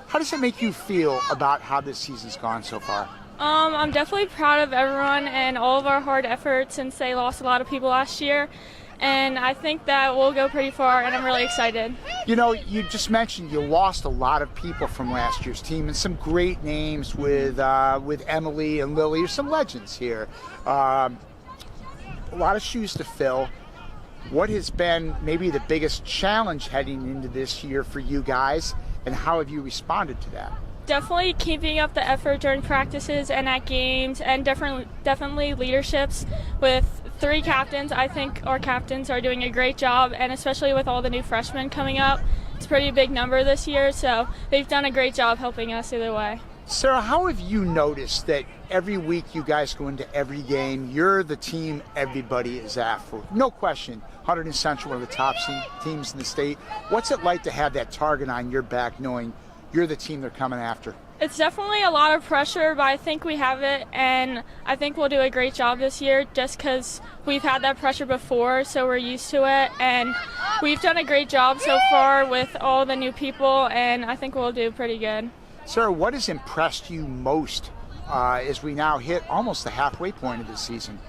How does it make you feel about how this season's gone so far? I'm definitely proud of everyone and all of our hard efforts since they lost a lot of people last year. And I think that we'll go pretty far, and I'm really excited. You know, you just mentioned you lost a lot of people from last year's team, and some great names with Emily and Lily. There's some legends here. a lot of shoes to fill. What has been maybe the biggest challenge heading into this year for you guys, and how have you responded to that? Definitely keeping up the effort during practices and at games, and definitely leaderships. With 3 captains, I think our captains are doing a great job, and especially with all the new freshmen coming up, it's a pretty big number this year, so they've done a great job helping us either way. Sarah, how have you noticed that every week you guys go into every game, you're the team everybody is after? No question, Hunterdon Central, one of the top teams in the state. What's it like to have that target on your back knowing you're the team they're coming after? It's definitely a lot of pressure, but I think we have it, and I think we'll do a great job this year just because we've had that pressure before, so we're used to it, and we've done a great job so far with all the new people, and I think we'll do pretty good. Sarah, what has impressed you most as we now hit almost the halfway point of the season?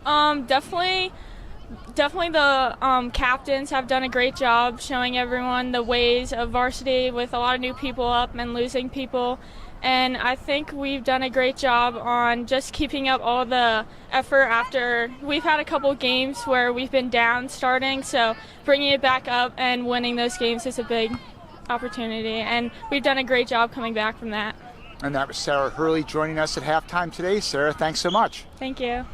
Definitely the captains have done a great job showing everyone the ways of varsity with a lot of new people up and losing people. And I think we've done a great job on just keeping up all the effort after we've had a couple games where we've been down starting. So bringing it back up and winning those games is a big opportunity. And we've done a great job coming back from that. And that was Sarah Hurley joining us at halftime today. Sarah, thanks so much. Thank you.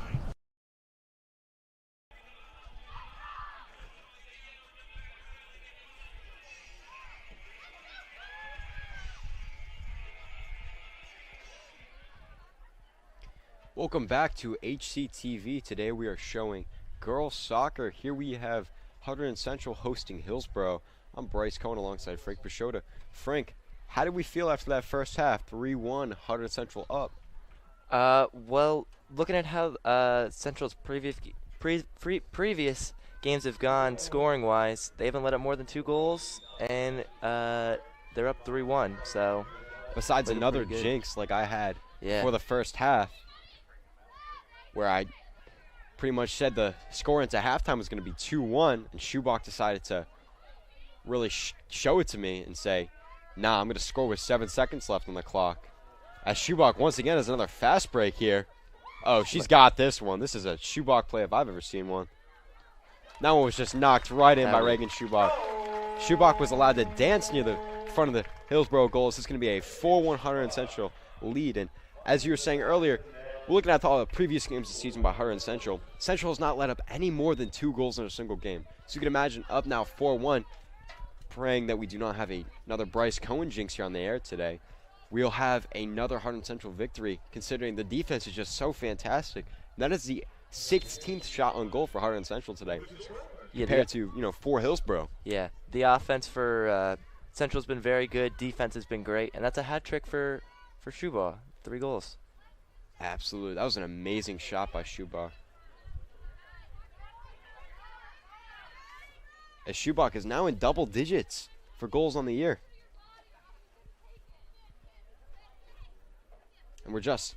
Welcome back to HCTV. Today we are showing girls soccer. Here we have Hunterdon Central hosting Hillsboro. I'm Bryce Cohen alongside Frank Pashota. Frank, how did we feel after that first half? 3-1, Hunterdon Central up. Well, looking at how Central's previous games have gone scoring-wise, they haven't let up more than 2 goals, and they're up 3-1. So, besides another jinx like I had for the first half, where I pretty much said the score into halftime was going to be 2-1, and Schubach decided to really show it to me and say, nah, I'm going to score with 7 seconds left on the clock. As Schubach once again has another fast break here. Oh, she's got this one. This is a Schubach play if I've ever seen one. That one was just knocked right in by Reagan Schubach. Schubach was allowed to dance near the front of the Hillsboro goal. This is going to be a 4-1 Hunterdon Central lead. And as you were saying earlier, we're looking at all the previous games of the season by Hunterdon Central. Central has not let up any more than 2 goals in a single game. So you can imagine up now 4-1, praying that we do not have another Bryce Cohen jinx here on the air today. We'll have another Hunterdon Central victory, considering the defense is just so fantastic. That is the 16th shot on goal for Hunterdon Central today, compared to, for Hillsboro. Yeah, the offense for Central's been very good. Defense has been great, and that's a hat trick for Schubach. 3 goals. Absolutely. That was an amazing shot by Schubach. As Schubach is now in double digits for goals on the year. And we're just,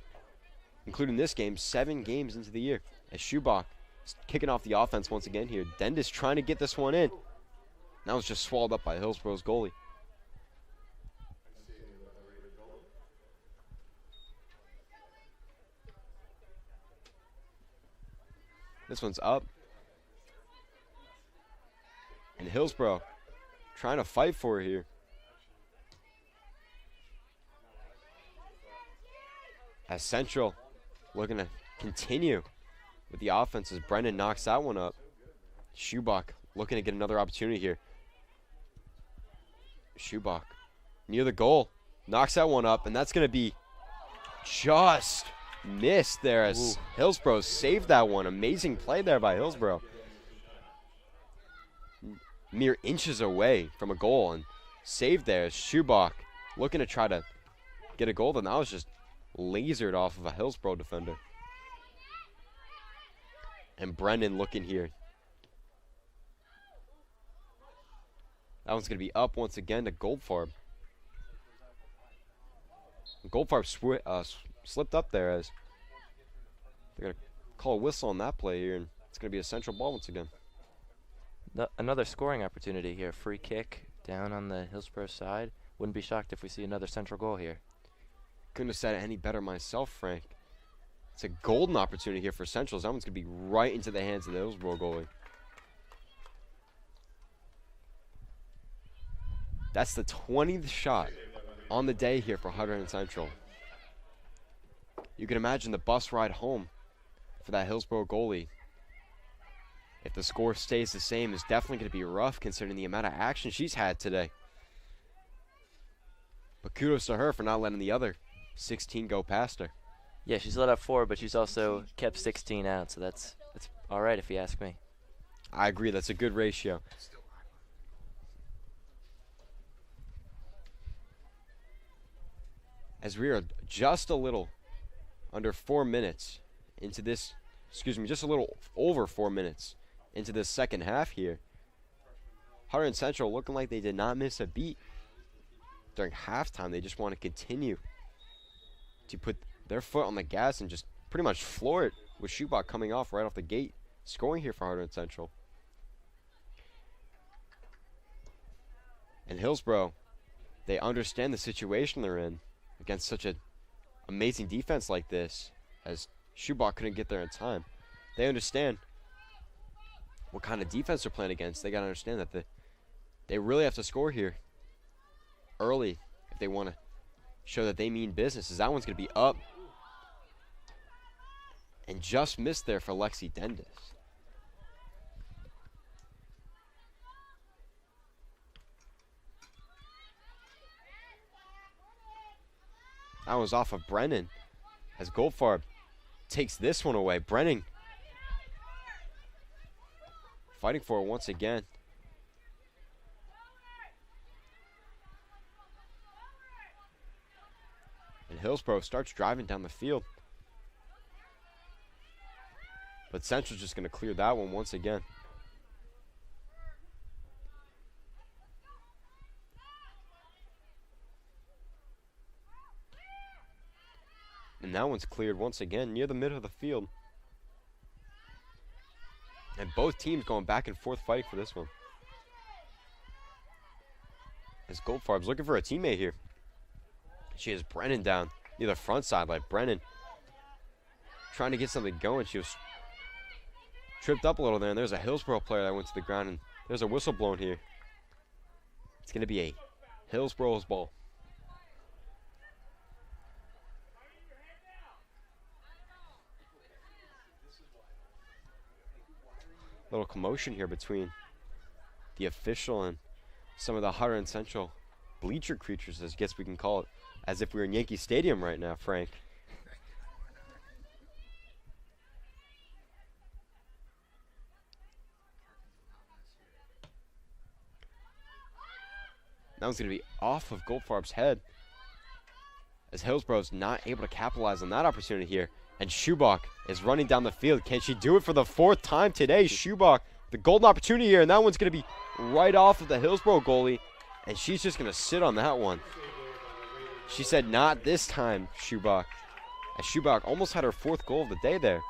including this game, 7 games into the year. As Schubach is kicking off the offense once again here. Dendis trying to get this one in. That was just swallowed up by Hillsboro's goalie. This one's up. And Hillsboro trying to fight for it here. As Central looking to continue with the offense as Brendan knocks that one up. Schubach looking to get another opportunity here. Schubach near the goal. Knocks that one up, and that's going to be just missed there as Hillsboro saved that one. Amazing play there by Hillsboro. Mere inches away from a goal and saved there as Schubach looking to try to get a goal, and that was just lasered off of a Hillsboro defender. And Brendan looking here. That one's going to be up once again to Goldfarb. Goldfarb slipped up there as they're going to call a whistle on that play here, and it's going to be a Central ball once again. Another scoring opportunity here. Free kick down on the Hillsboro side. Wouldn't be shocked if we see another Central goal here. Couldn't have said it any better myself, Frank. It's a golden opportunity here for Central. That one's going to be right into the hands of the Hillsboro goalie. That's the 20th shot on the day here for Hunterdon Central. You can imagine the bus ride home for that Hillsboro goalie. If the score stays the same, it's definitely going to be rough considering the amount of action she's had today. But kudos to her for not letting the other 16 go past her. Yeah, she's let up 4, but she's also kept 16 out, so that's all right if you ask me. I agree. That's a good ratio. As we are just a little under 4 minutes into this, just a little over 4 minutes into this second half here. Hunterdon Central looking like they did not miss a beat during halftime. They just want to continue to put their foot on the gas and just pretty much floor it with Schubach coming off right off the gate, scoring here for Hunterdon Central. And Hillsboro, they understand the situation they're in against such an amazing defense like this, as Schubach couldn't get there in time. They understand what kind of defense they're playing against. They got to understand that they really have to score here early if they want to show that they mean business, as that one's going to be up and just missed there for Lexi Dendis. That was off of Brennan as Goldfarb takes this one away. Brennan fighting for it once again. And Hillsboro starts driving down the field. But Central's just going to clear that one once again. And that one's cleared once again near the middle of the field. And both teams going back and forth fighting for this one. As Goldfarb's looking for a teammate here. She has Brennan down near the front side. Like Brennan trying to get something going. She was tripped up a little there. And there's a Hillsboro player that went to the ground. And there's a whistle blown here. It's going to be a Hillsboro's ball. Little commotion here between the official and some of the Hunterdon Central bleacher creatures, as I guess we can call it, as if we were in Yankee Stadium right now, Frank. That one's going to be off of Goldfarb's head, as Hillsboro's not able to capitalize on that opportunity here. And Schubach is running down the field. Can she do it for the 4th time today? Schubach, the golden opportunity here, and that one's going to be right off of the Hillsboro goalie, and she's just going to sit on that one. She said, not this time, Schubach. As Schubach almost had her 4th goal of the day there.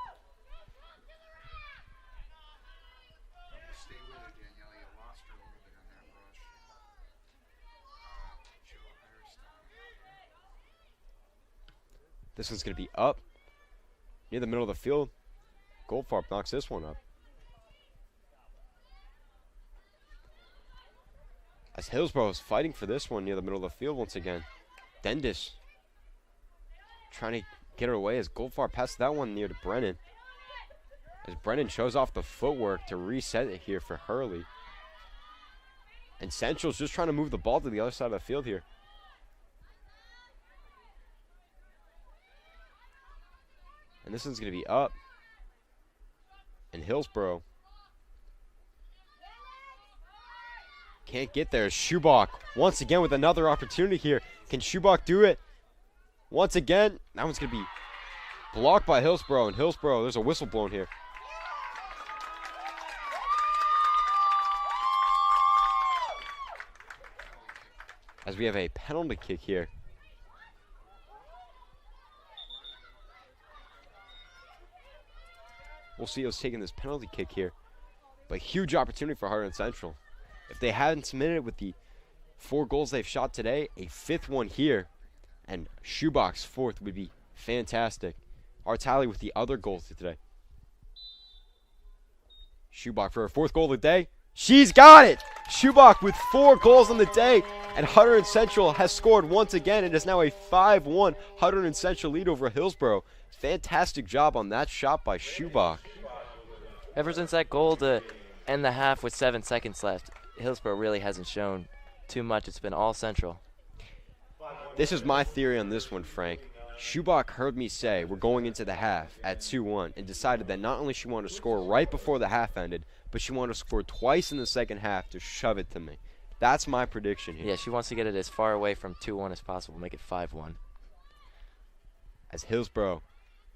This one's going to be up near the middle of the field. Goldfarb knocks this one up. As Hillsboro is fighting for this one near the middle of the field once again. Dendis trying to get her away as Goldfarb passes that one near to Brennan. As Brennan shows off the footwork to reset it here for Hurley. And Central's just trying to move the ball to the other side of the field here. And this one's going to be up. And Hillsboro can't get there. Schubach once again with another opportunity here. Can Schubach do it? Once again, that one's going to be blocked by Hillsboro. And Hillsboro, there's a whistle blown here. As we have a penalty kick here. We'll see who's taking this penalty kick here. But huge opportunity for Hunterdon Central. If they hadn't submitted it with the 4 goals they've shot today, a 5th one here, and Schubach's 4th would be fantastic. our tally with the other goals today. Schubach for her 4th goal of the day. She's got it! Schubach with 4 goals on the day, and Hunterdon Central has scored once again. It is now a 5-1 Hunterdon Central lead over Hillsboro. Fantastic job on that shot by Schubach. Ever since that goal to end the half with 7 seconds left, Hillsboro really hasn't shown too much. It's been all Central. This is my theory on this one, Frank. Schubach heard me say we're going into the half at 2-1 and decided that not only she wanted to score right before the half ended, but she wanted to score twice in the second half to shove it to me. That's my prediction here. Yeah, she wants to get it as far away from 2-1 as possible, make it 5-1. As Hillsboro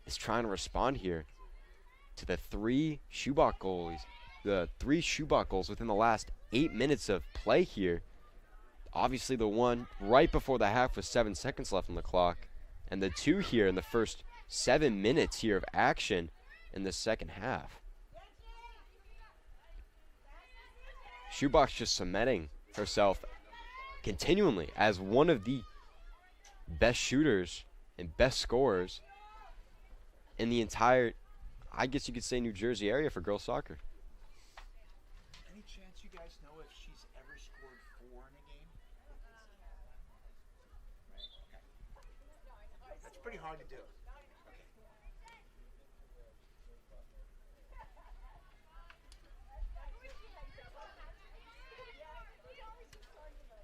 is trying to respond here to the 3 Schubach goals within the last 8 minutes of play here. Obviously the one right before the half with 7 seconds left on the clock, and the 2 here in the first 7 minutes here of action in the second half. Schubach's just cementing herself continually as one of the best shooters and best scorers in the entire, I guess you could say, New Jersey area for girls soccer. Any chance you guys know if she's ever scored 4 in a game? Right, okay. That's pretty hard to do.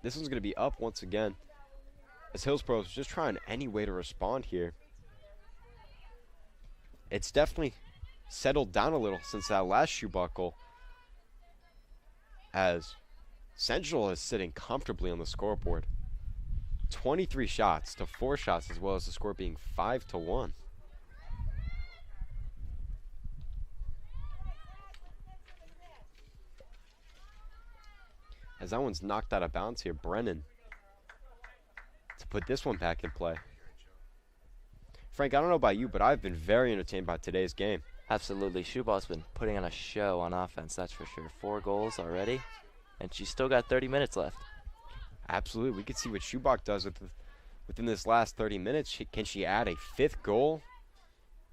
This one's going to be up once again, as Hillsboro is just trying any way to respond here. It's definitely settled down a little since that last Schubach goal, as Central is sitting comfortably on the scoreboard. 23 shots to 4 shots, as well as the score being 5-1. As that one's knocked out of bounds here, Brennan to put this one back in play. Frank, I don't know about you, but I've been very entertained by today's game. Absolutely. Schubach's been putting on a show on offense, that's for sure. 4 goals already, and she's still got 30 minutes left. Absolutely. We could see what Schubach does within this last 30 minutes. Can she add a 5th goal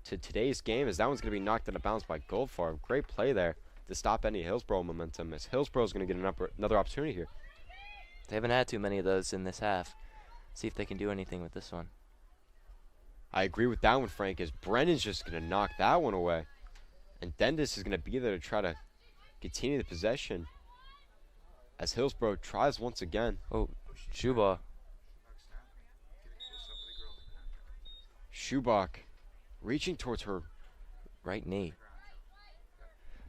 to today's game, as that one's going to be knocked out of bounds by Goldfarb. Great play there to stop any Hillsboro momentum, as Hillsboro's going to get another opportunity here. They haven't had too many of those in this half. See if they can do anything with this one. I agree with that one, Frank, as Brennan's just going to knock that one away. And Dendis is going to be there to try to continue the possession, as Hillsboro tries once again. Oh, Schubach. Schubach reaching towards her right knee.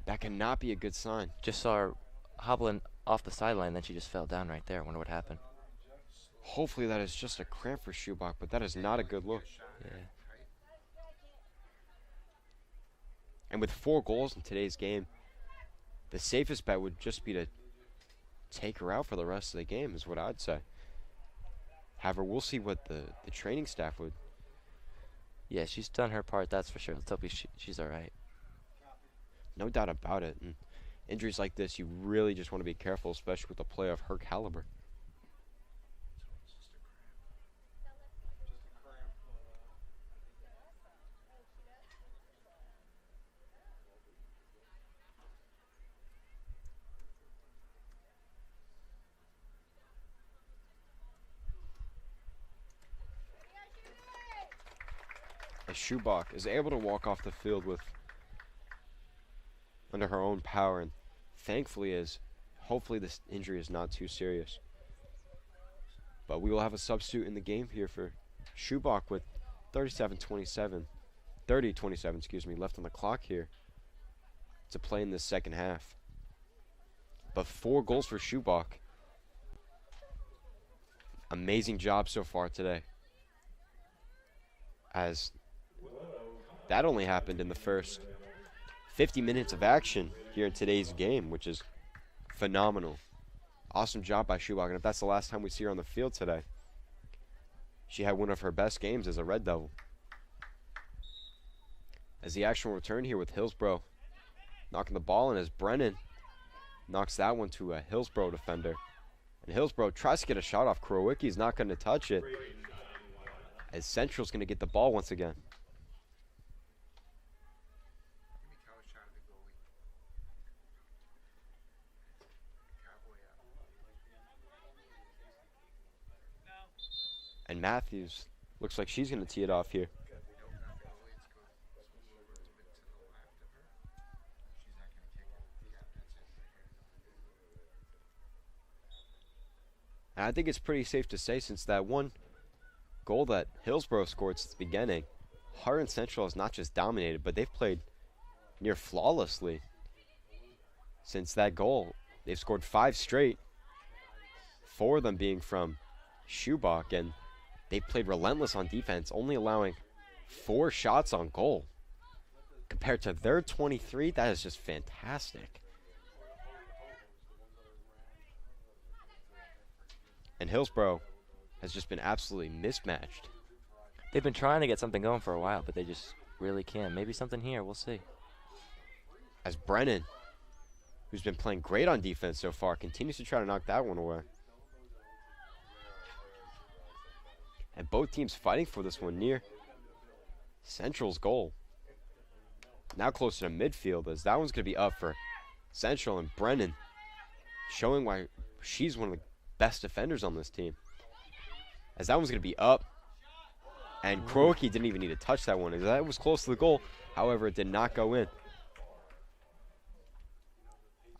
That cannot be a good sign. Just saw her hobbling off the sideline, then she just fell down right there. I wonder what happened. Hopefully that is just a cramp for Schubach, but that is not a good look. Yeah. And with 4 goals in today's game, the safest bet would just be to take her out for the rest of the game, is what I'd say. However, we'll see what the training staff would. Yeah, she's done her part, that's for sure. Let's hope she's all right. No doubt about it. And injuries like this, you really just want to be careful, especially with a player of her caliber. As Schubach is able to walk off the field with under her own power, and thankfully hopefully this injury is not too serious. But we will have a substitute in the game here for Schubach with 30-27, excuse me, left on the clock here to play in this second half. But 4 goals for Schubach. Amazing job so far today, as that only happened in the first 50 minutes of action here in today's game, which is phenomenal. Awesome job by Schubach, and if that's the last time we see her on the field today, she had one of her best games as a Red Devil. As the action will return here with Hillsboro knocking the ball in, as Brennan knocks that one to a Hillsboro defender. And Hillsboro tries to get a shot off. Kurowicki's not going to touch it, as Central's going to get the ball once again. And Matthews looks like she's going to tee it off here. And I think it's pretty safe to say, since that one goal that Hillsboro scored since the beginning, Hunterdon Central has not just dominated, but they've played near flawlessly. Since that goal, they've scored 5 straight, 4 of them being from Schubach, and they played relentless on defense, only allowing 4 shots on goal. Compared to their 23, that is just fantastic. And Hillsboro has just been absolutely mismatched. They've been trying to get something going for a while, but they just really can't. Maybe something here. We'll see. As Brennan, who's been playing great on defense so far, continues to try to knock that one away. And both teams fighting for this one near Central's goal. Now closer to midfield, as that one's going to be up for Central, and Brennan showing why she's one of the best defenders on this team. As that one's going to be up. And Kroicke didn't even need to touch that one, as that was close to the goal. However, it did not go in.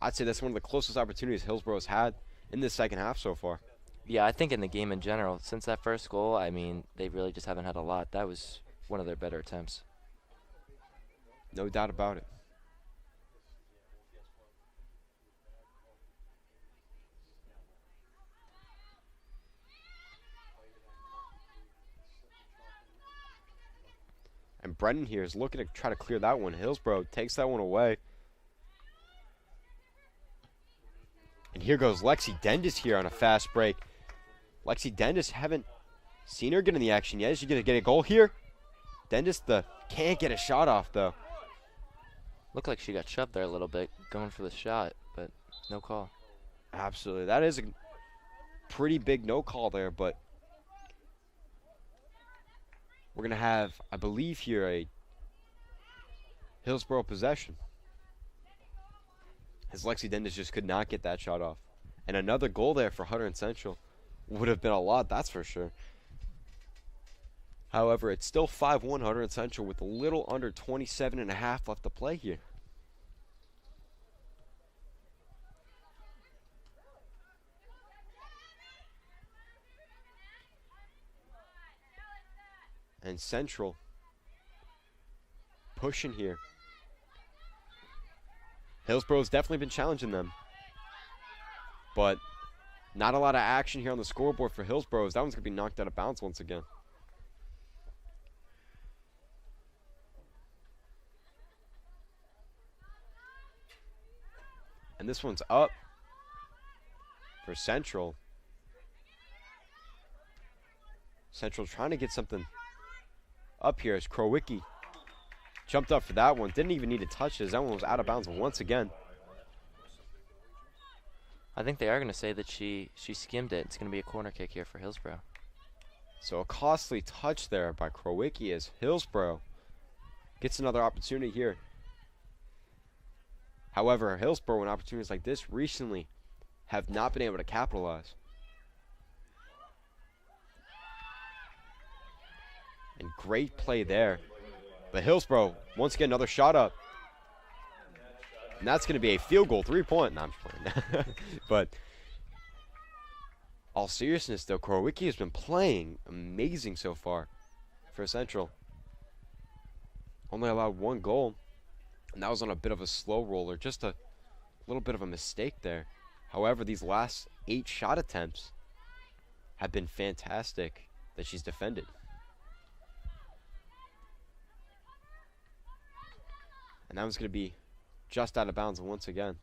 I'd say that's one of the closest opportunities Hillsboro's had in this second half so far. Yeah, I think in the game in general, since that first goal, I mean, they really just haven't had a lot. That was one of their better attempts. No doubt about it. And Brennan here is looking to try to clear that one. Hillsboro takes that one away. And here goes Lexi Dendis here on a fast break. Lexi Dendis, haven't seen her get in the action yet. Is she going to get a goal here? Dendis can't get a shot off, though. Looked like she got shoved there a little bit, going for the shot, but no call. Absolutely. That is a pretty big no call there, but we're going to have, I believe here, a Hillsboro possession, as Lexi Dendis just could not get that shot off. And another goal there for Hunterdon Central would have been a lot, that's for sure. However, it's still 5-1 Hunterdon Central with a little under 27.5 left to play here. And Central pushing here. Hillsboro's definitely been challenging them, but not a lot of action here on the scoreboard for Hillsboro. That one's going to be knocked out of bounds once again. And this one's up for Central. Central trying to get something up here as Kroicke jumped up for that one. Didn't even need to touch it. That one was out of bounds once again. I think they are going to say that she skimmed it. It's going to be a corner kick here for Hillsboro. So a costly touch there by Kroicke as Hillsboro gets another opportunity here. However, Hillsboro, in opportunities like this recently, have not been able to capitalize. And great play there. But Hillsboro, once again, another shot up. And that's going to be a field goal, 3-point. No, I'm just playing. But all seriousness, though, Kroicke has been playing amazing so far for Central. Only allowed 1 goal. And that was on a bit of a slow roller, just a little bit of a mistake there. However, these last 8 shot attempts have been fantastic that she's defended. And that was going to be just out of bounds once again.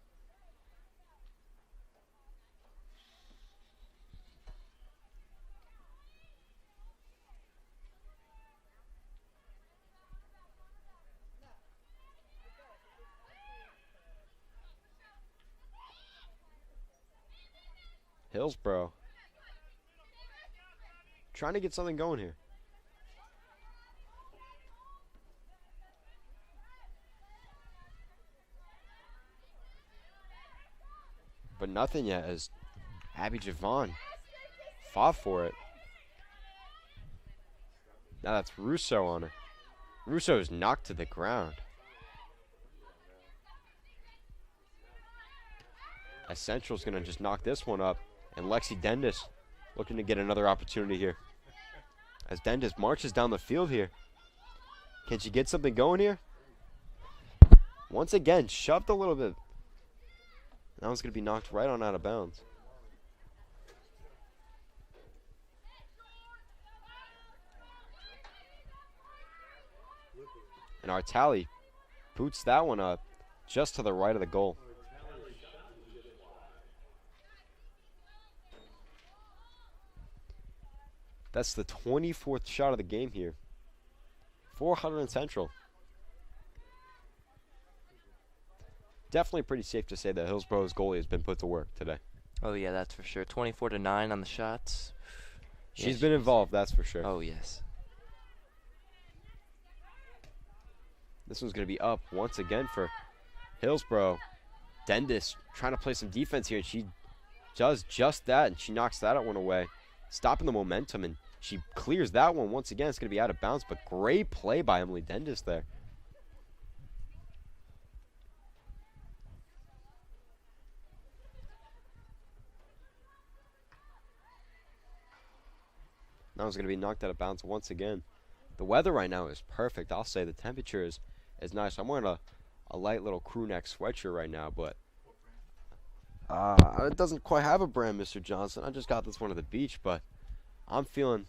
Hillsboro trying to get something going here. But nothing yet as Abby Javon fought for it. Now that's Russo on her. Russo is knocked to the ground. As Central's going to just knock this one up. And Lexi Dendis looking to get another opportunity here. As Dendis marches down the field here. Can she get something going here? Once again, shoved a little bit. That one's going to be knocked right on out of bounds. And Artali boots that one up just to the right of the goal. That's the 24th shot of the game here. 400 Central. Definitely pretty safe to say that Hillsboro's goalie has been put to work today. Oh yeah, that's for sure. 24-9 on the shots. She's been involved, that's for sure. Oh yes. This one's going to be up once again for Hillsboro. Dendis trying to play some defense here, and she does just that, and she knocks that one away, stopping the momentum, and she clears that one once again. It's going to be out of bounds, but great play by Emily Dendis there. That one's going to be knocked out of bounds once again. The weather right now is perfect. I'll say the temperature is nice. I'm wearing a light little crew neck sweatshirt right now, but it doesn't quite have a brand, Mr. Johnson. I just got this one at the beach, but I'm feeling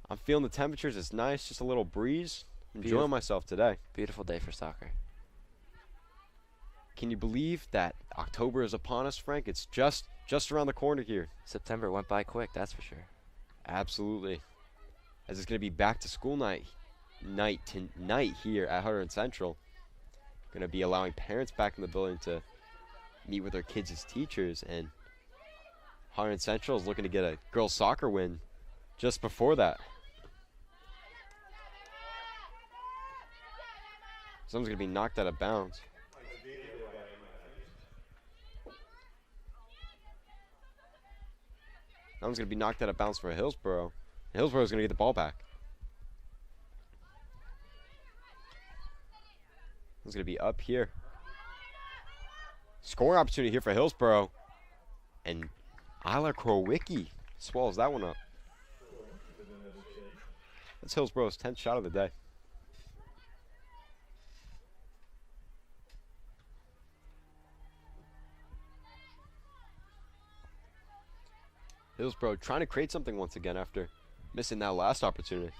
the temperatures. It's nice, just a little breeze. Enjoying myself today. Beautiful day for soccer. Can you believe that October is upon us, Frank? It's just around the corner here. September went by quick, that's for sure. Absolutely. As it's going to be back to school night tonight here at Hunterdon Central. Going to be allowing parents back in the building to meet with their kids as teachers, and Hunterdon Central is looking to get a girls soccer win just before that. Someone's going to be knocked out of bounds. That one's going to be knocked out of bounds for Hillsboro. And Hillsboro's going to get the ball back. It's going to be up here. Scoring opportunity here for Hillsboro. And Isla Krowicki swallows that one up. That's Hillsboro's 10th shot of the day. Hillsboro trying to create something once again after missing that last opportunity.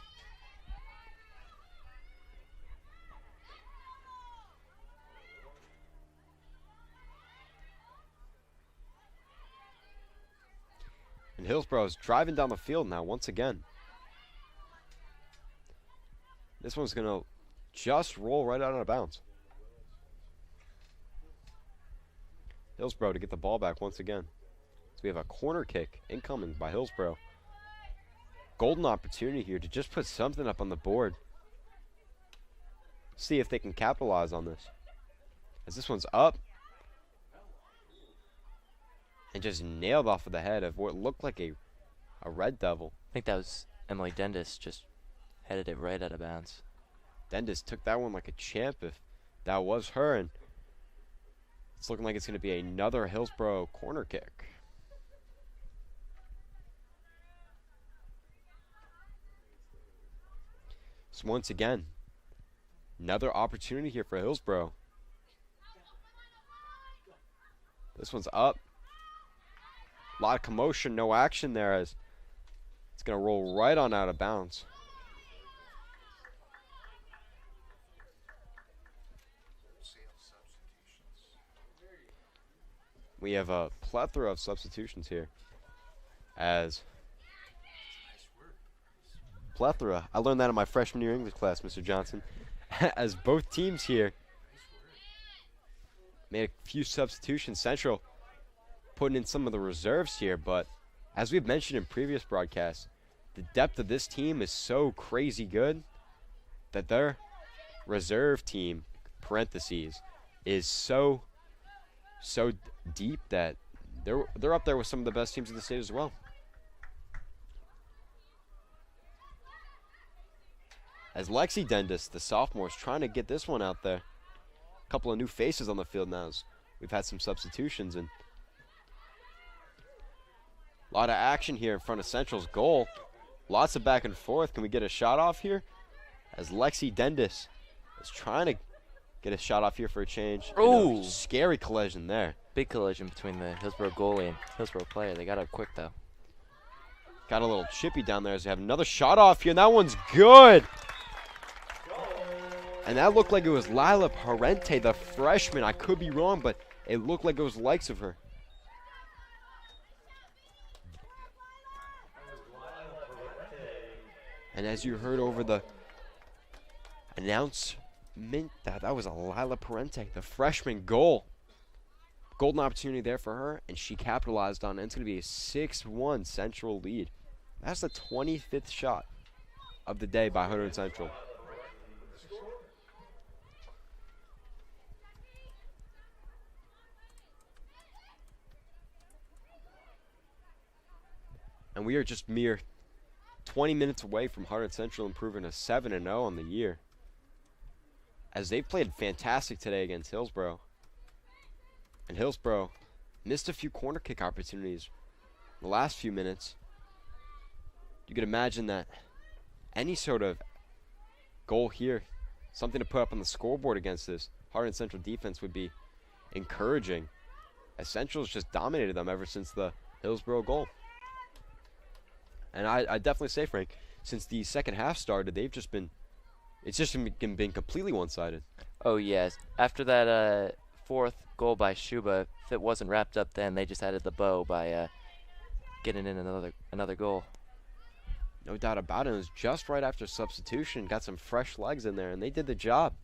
And Hillsboro's driving down the field now once again. This one's going to just roll right out of bounds. Hillsboro to get the ball back once again. So we have a corner kick incoming by Hillsboro. Golden opportunity here to just put something up on the board. See if they can capitalize on this. As this one's up. And just nailed off of the head of what looked like a Red Devil. I think that was Emily Dendis, just headed it right out of bounds. Dendis took that one like a champ if that was her. And it's looking like it's going to be another Hillsboro corner kick. So once again, another opportunity here for Hillsboro. This one's up. A lot of commotion, no action there as it's going to roll right on out of bounds. We have a plethora of substitutions here as plethora. I learned that in my freshman year English class, Mr. Johnson. As both teams here made a few substitutions. Central putting in some of the reserves here, but as we've mentioned in previous broadcasts, the depth of this team is so crazy good that their reserve team, parentheses, is so deep that they're up there with some of the best teams in the state as well. As Lexi Dendis, the sophomore, is trying to get this one out there. A couple of new faces on the field now as we've had some substitutions, and a lot of action here in front of Central's goal. Lots of back and forth. Can we get a shot off here? As Lexi Dendis is trying to get a shot off here for a change. Ooh. Scary collision there. Big collision between the Hillsboro goalie and Hillsboro player. They got up quick, though. Got a little chippy down there as we have another shot off here, and that one's good. And that looked like it was Lila Parente, the freshman. I could be wrong, but it looked like it was the likes of her. And as you heard over the announcement, that was a Lila Parente, the freshman goal. Golden opportunity there for her, and she capitalized on it. It's going to be a 6-1 Central lead. That's the 25th shot of the day by Hunterdon Central. And we are just mere 20 minutes away from Hunterdon Central improving to 7-0 on the year, as they've played fantastic today against Hillsboro. And Hillsboro missed a few corner kick opportunities in the last few minutes. You could imagine that any sort of goal here, something to put up on the scoreboard against this Hunterdon Central defense, would be encouraging, as Central's just dominated them ever since the Hillsboro goal. And I definitely say, Frank, since the second half started, it's just been completely one-sided. Oh, yes. After that fourth goal by Shuba, if it wasn't wrapped up then, they just added the bow by getting in another goal. No doubt about it. It was just right after substitution. Got some fresh legs in there, and they did the job.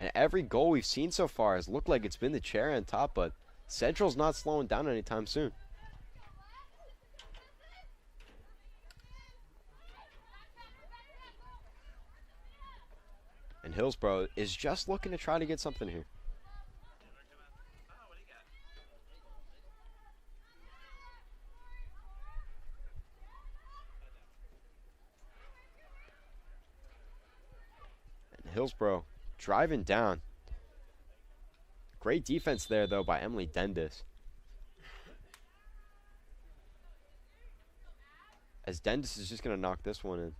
And every goal we've seen so far has looked like it's been the cherry on top, but Central's not slowing down anytime soon. And Hillsboro is just looking to try to get something here. And Hillsboro driving down. Great defense there, though, by Emily Dendis. As Dendis is just going to knock this one in.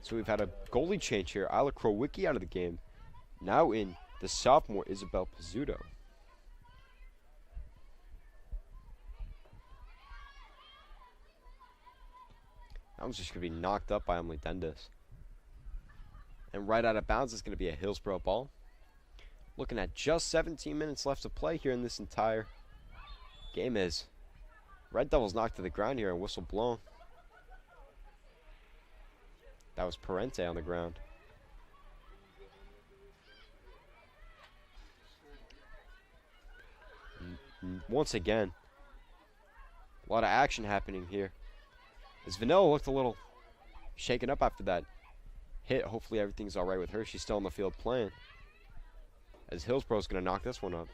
So we've had a goalie change here. Isla Krowicki out of the game. Now in the sophomore, Isabel Pizzuto. That one's just going to be knocked up by Emily Dendis. And right out of bounds is going to be a Hillsboro ball. Looking at just 17 minutes left to play here in this entire game as Red Devils knocked to the ground here and whistle blown. That was Parente on the ground. And once again, a lot of action happening here. As Vanilla looked a little shaken up after that hit. Hopefully everything's all right with her. She's still on the field playing. As Hillsboro's going to knock this one up.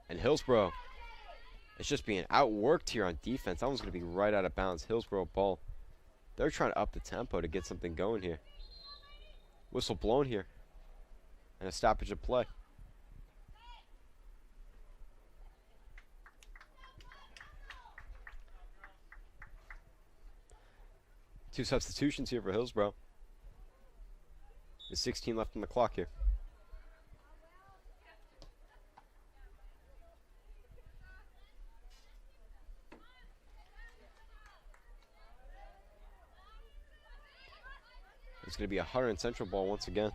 And Hillsboro, it's just being outworked here on defense. That one's going to be right out of bounds. Hillsboro ball. They're trying to up the tempo to get something going here. Whistle blown here. And a stoppage of play. Two substitutions here for Hillsboro. There's 16 left on the clock here. It's going to be a Hunterdon Central ball once again.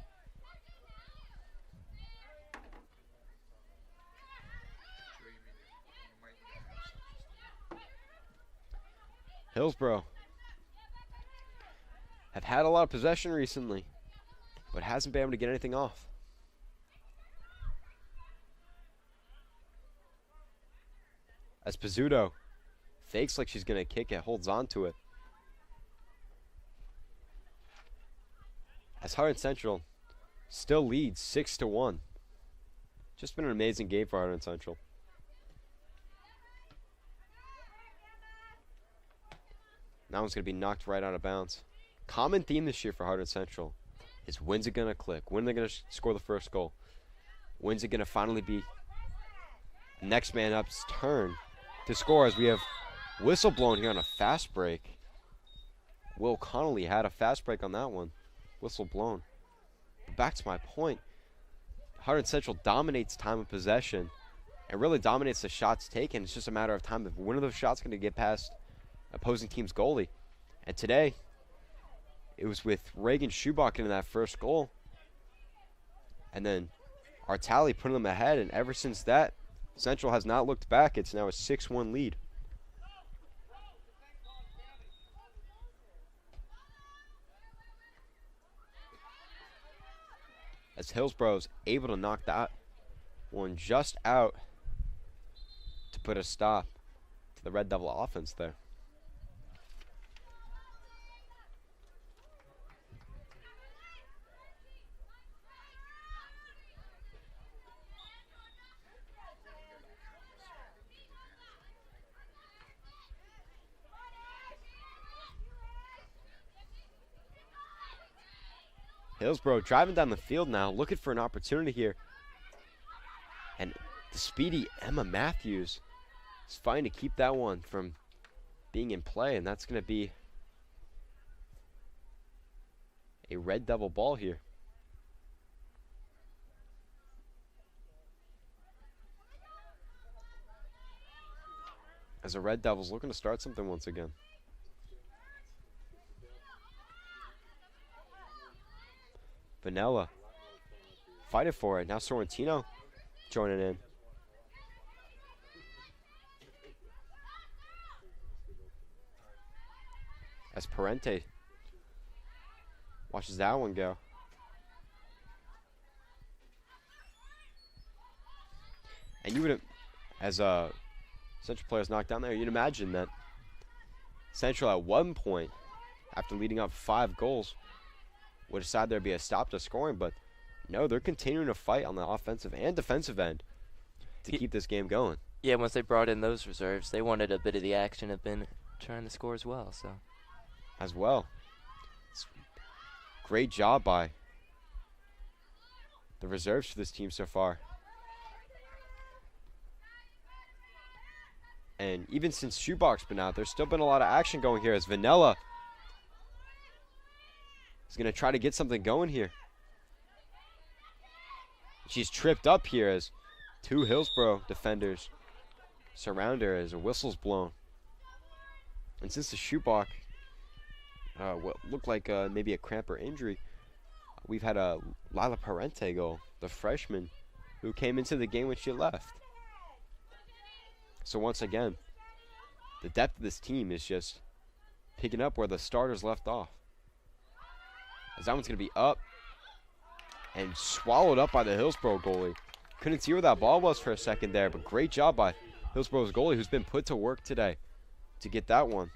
Hillsboro have had a lot of possession recently. but hasn't been able to get anything off. As Pizzuto fakes like she's going to kick it, holds on to it. As Hunterdon Central still leads 6-1. Just been an amazing game for Hunterdon Central. That one's going to be knocked right out of bounds. Common theme this year for Hunterdon Central is when's it going to click? When are they going to score the first goal? When's it going to finally be next man up's turn to score, as we have whistle blown here on a fast break. Will Connolly had a fast break on that one. Whistle blown. But back to my point, Hunterdon Central dominates time of possession and really dominates the shots taken. It's just a matter of time if one of those shots going to get past opposing team's goalie. And today, it was with Reagan Schubach in that first goal. And then Artali putting them ahead, and ever since that, Central has not looked back. It's now a 6-1 lead. As Hillsboro is able to knock that one just out to put a stop to the Red Devil offense there. Hillsboro driving down the field now, looking for an opportunity here. And the speedy Emma Matthews is fighting to keep that one from being in play, and that's going to be a Red Devil ball here. As the Red Devils looking to start something once again. Vanilla fighting for it. Now Sorrentino joining in. As Parente watches that one go. And you would have, as Central players knocked down there, you'd imagine that Central at one point, after leading up 5 goals, would decide there'd be a stop to scoring, but no, they're continuing to fight on the offensive and defensive end to keep this game going. Yeah, once they brought in those reserves, they wanted a bit of the action, have been trying to score as well. As well. It's great job by the reserves for this team so far. And even since Schubach's been out, there's still been a lot of action going here as Vanilla is going to try to get something going here. She's tripped up here as 2 Hillsboro defenders surround her as a whistle's blown. And since the Schubach what looked like maybe a cramp or injury, we've had a Lila Parente goal, the freshman who came into the game when she left. So once again, the depth of this team is just picking up where the starters left off. As that one's going to be up and swallowed up by the Hillsboro goalie. Couldn't see where that ball was for a second there, but great job by Hillsboro's goalie, who's been put to work today to get that one.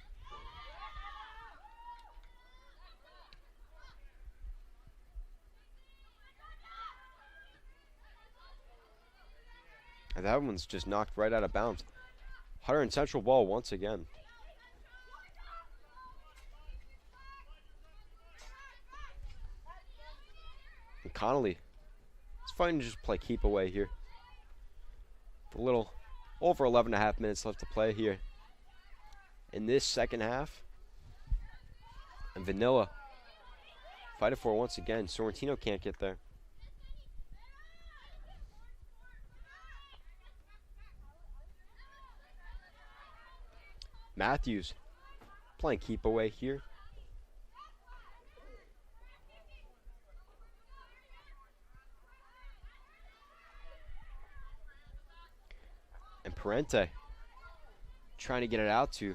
And that one's just knocked right out of bounds. Hunterdon Central ball once again. And Connolly is fighting to just play keep away here. A little over 11.5 minutes left to play here in this second half. And Vanilla fighting for it once again. Sorrentino can't get there. Matthews playing keep away here. And Parente trying to get it out to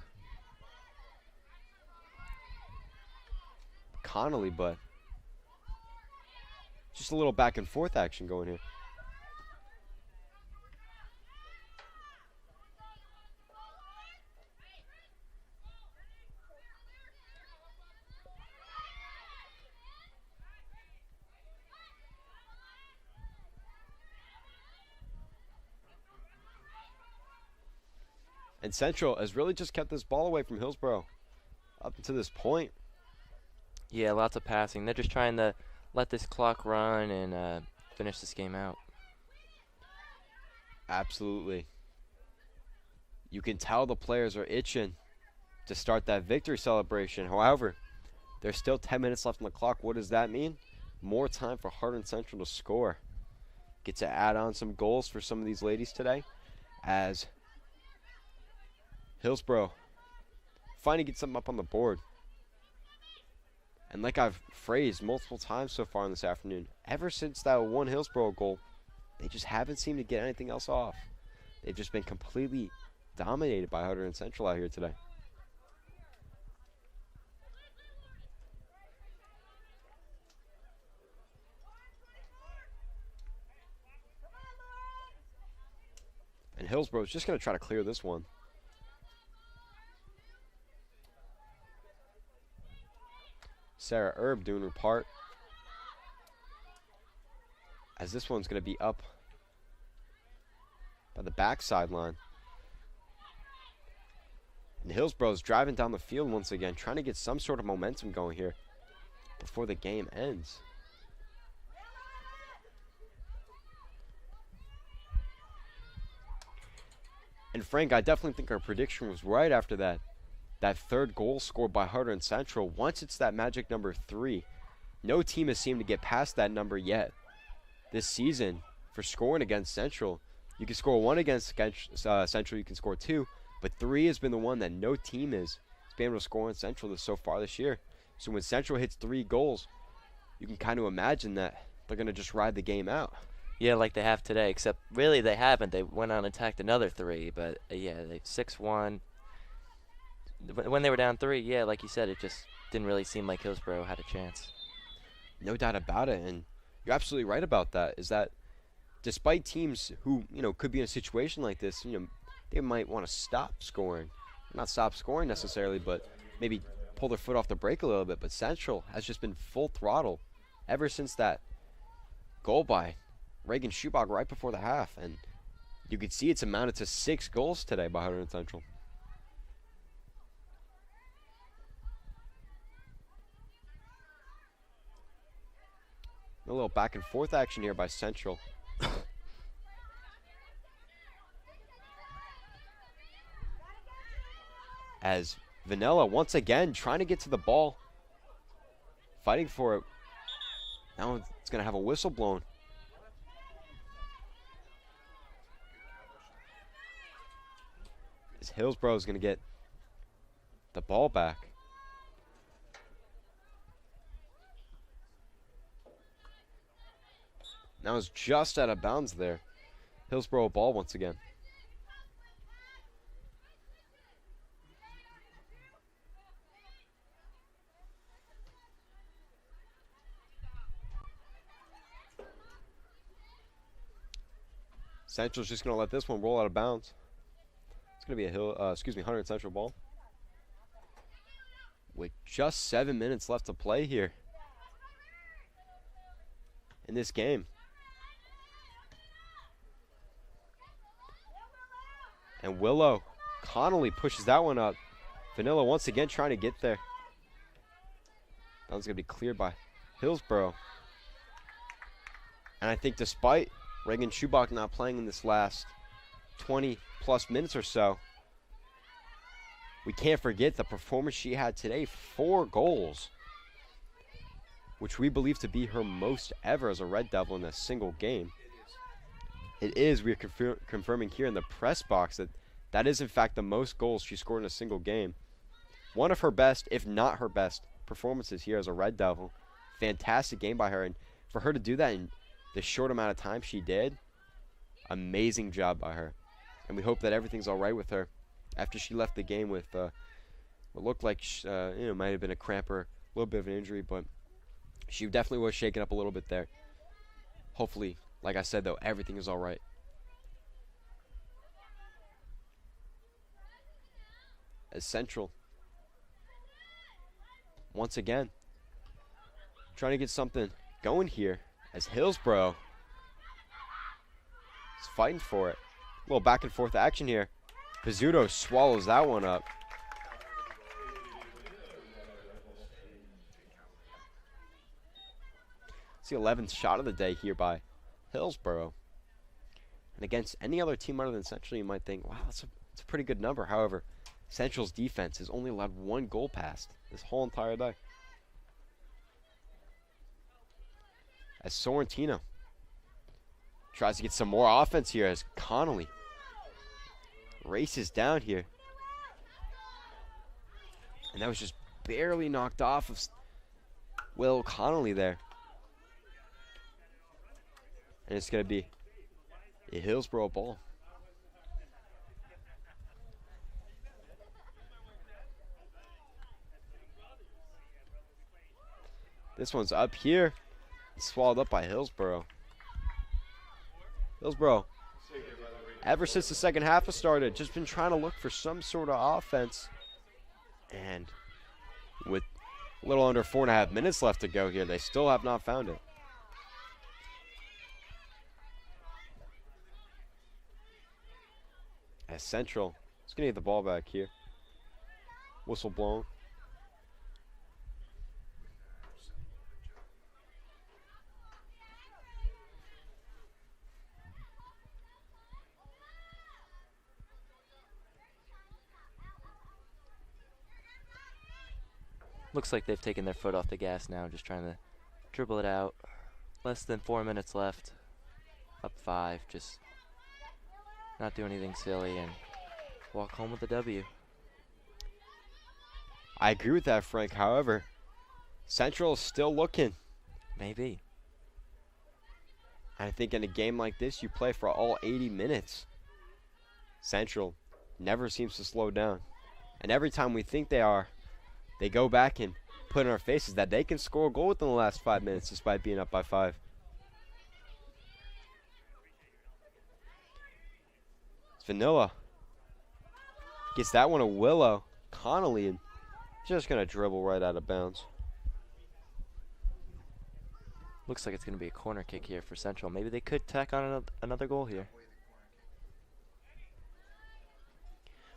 Connolly, but Just a little back and forth action going here. And Central has really just kept this ball away from Hillsboro up to this point. Yeah, lots of passing. They're just trying to let this clock run and finish this game out. Absolutely. You can tell the players are itching to start that victory celebration. However, there's still 10 minutes left on the clock. What does that mean? More time for Hunterdon Central to score. Get to add on some goals for some of these ladies today, as Hillsboro finally get something up on the board. And like I've phrased multiple times so far in this afternoon, ever since that one Hillsboro goal, they just haven't seemed to get anything else off. They've just been completely dominated by Hunterdon Central out here today. And Hillsboro's just going to try to clear this one. Sarah Erb doing her part, as this one's going to be up by the back sideline. And Hillsboro's driving down the field once again, trying to get some sort of momentum going here before the game ends. And Frank, I definitely think our prediction was right after that third goal scored by Hunterdon Central. Once it's that magic number 3, no team has seemed to get past that number yet this season for scoring against Central. You can score 1 against Central, you can score 2, but 3 has been the one that no team has been able to score on Central so far this year. So when Central hits 3 goals, you can kind of imagine that they're going to just ride the game out. Yeah, like they have today, except really they haven't. They went on and attacked another 3, but yeah, they 6-1. When they were down 3, yeah, like you said, it just didn't really seem like Hillsboro had a chance. No doubt about it, and you're absolutely right about that, is that despite teams who, could be in a situation like this, they might want to stop scoring. Not stop scoring necessarily, but maybe pull their foot off the brake a little bit. But Central has just been full throttle ever since that goal by Reagan Schubach right before the half, and you can see it's amounted to 6 goals today by Hunterdon Central. A little back and forth action here by Central. As Vanilla once again trying to get to the ball, fighting for it. Now it's going to have a whistle blown. As Hillsboro is going to get the ball back. Now it's just out of bounds there. Hillsboro ball once again. Central's just going to let this one roll out of bounds. It's going to be a Hunterdon Central ball. With just 7 minutes left to play here in this game. And Willow Connolly pushes that one up. Vanilla once again trying to get there. That one's going to be cleared by Hillsboro. And I think despite Reagan Schubach not playing in this last 20-plus minutes or so, we can't forget the performance she had today. 4 goals, which we believe to be her most ever as a Red Devil in a single game. It is. We are confirming here in the press box that is in fact the most goals she scored in a single game. One of her best, if not her best, performances here as a Red Devil. Fantastic game by her, and for her to do that in the short amount of time she did, amazing job by her. And we hope that everything's all right with her after she left the game with what looked like might have been a cramp or a little bit of an injury, but she definitely was shaken up a little bit there. Hopefully, like I said though, everything is all right. As Central, once again, trying to get something going here. As Hillsboro is fighting for it. A little back and forth action here. Pizzuto swallows that one up. It's the 11th shot of the day here by Hillsboro. And against any other team other than Central, you might think, wow, that's a pretty good number. However, Central's defense has only allowed 1 goal past this whole entire day. As Sorrentino tries to get some more offense here as Connolly races down here. And that was just barely knocked off of Will Connolly there. And it's going to be a Hillsboro ball. This one's up here. Swallowed up by Hillsboro. Hillsboro, ever since the second half has started, just been trying to look for some sort of offense. And with a little under 4.5 minutes left to go here, they still have not found it. As Central is going to get the ball back here. Whistle blown. Looks like they've taken their foot off the gas now, just trying to dribble it out. Less than 4 minutes left. Up 5, just not do anything silly and walk home with a W. I agree with that, Frank. However, Central is still looking. Maybe. I think in a game like this, you play for all 80 minutes. Central never seems to slow down. And every time we think they are, they go back and put in our faces that they can score a goal within the last 5 minutes despite being up by 5. It's Vanilla. Gets that one to Willow. Connolly and just going to dribble right out of bounds. Looks like it's going to be a corner kick here for Central. Maybe they could tack on another goal here.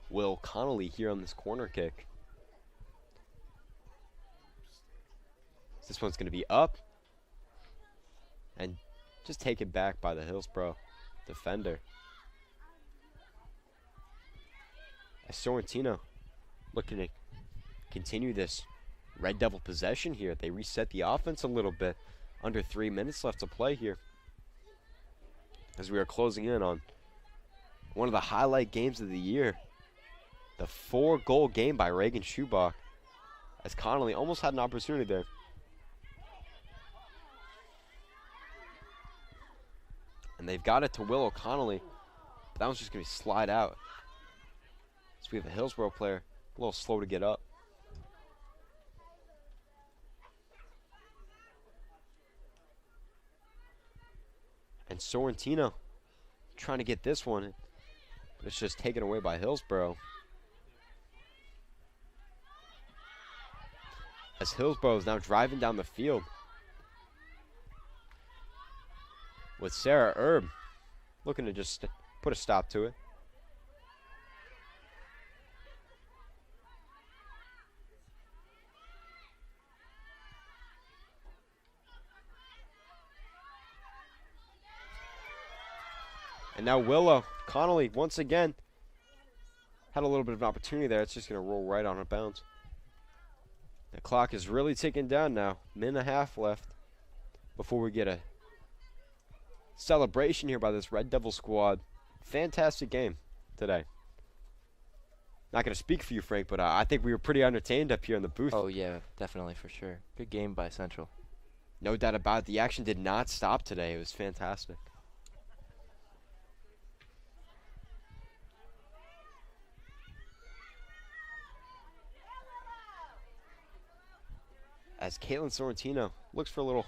Will Connolly here on this corner kick. This one's going to be up. And just taken back by the Hillsboro defender. As Sorrentino looking to continue this Red Devil possession here. They reset the offense a little bit. Under 3 minutes left to play here. As we are closing in on one of the highlight games of the year. The 4-goal game by Reagan Schubach. As Connolly almost had an opportunity there. And they've got it to Will O'Connolly. But that one's just going to slide out. So we have a Hillsboro player a little slow to get up. And Sorrentino trying to get this one. But it's just taken away by Hillsboro. As Hillsboro is now driving down the field. With Sarah Erb looking to just put a stop to it. And now Willow Connolly once again had a little bit of an opportunity there. It's just going to roll right on a bounce. The clock is really ticking down now. Minute and a half left before we get a celebration here by this Red Devil squad. Fantastic game today. Not going to speak for you, Frank, but I think we were pretty entertained up here in the booth. Oh, yeah, definitely, for sure. Good game by Central. No doubt about it. The action did not stop today. It was fantastic. As Caitlin Sorrentino looks for a little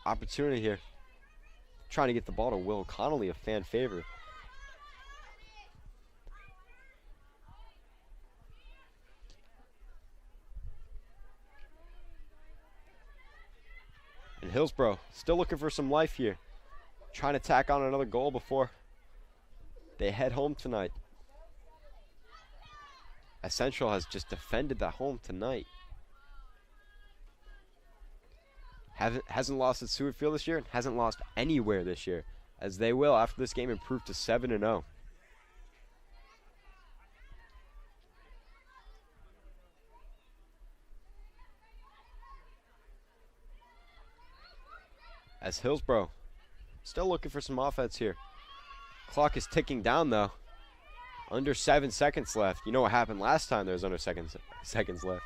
opportunity here. trying to get the ball to Will Connolly, a fan favorite. And Hillsboro still looking for some life here. Trying to tack on another goal before they head home tonight. As Central has just defended the home tonight. Hasn't lost at Seward Field this year, and hasn't lost anywhere this year, as they will after this game improve to 7-0. As Hillsboro still looking for some offense here. Clock is ticking down though. Under 7 seconds left. You know what happened last time there was under seconds left.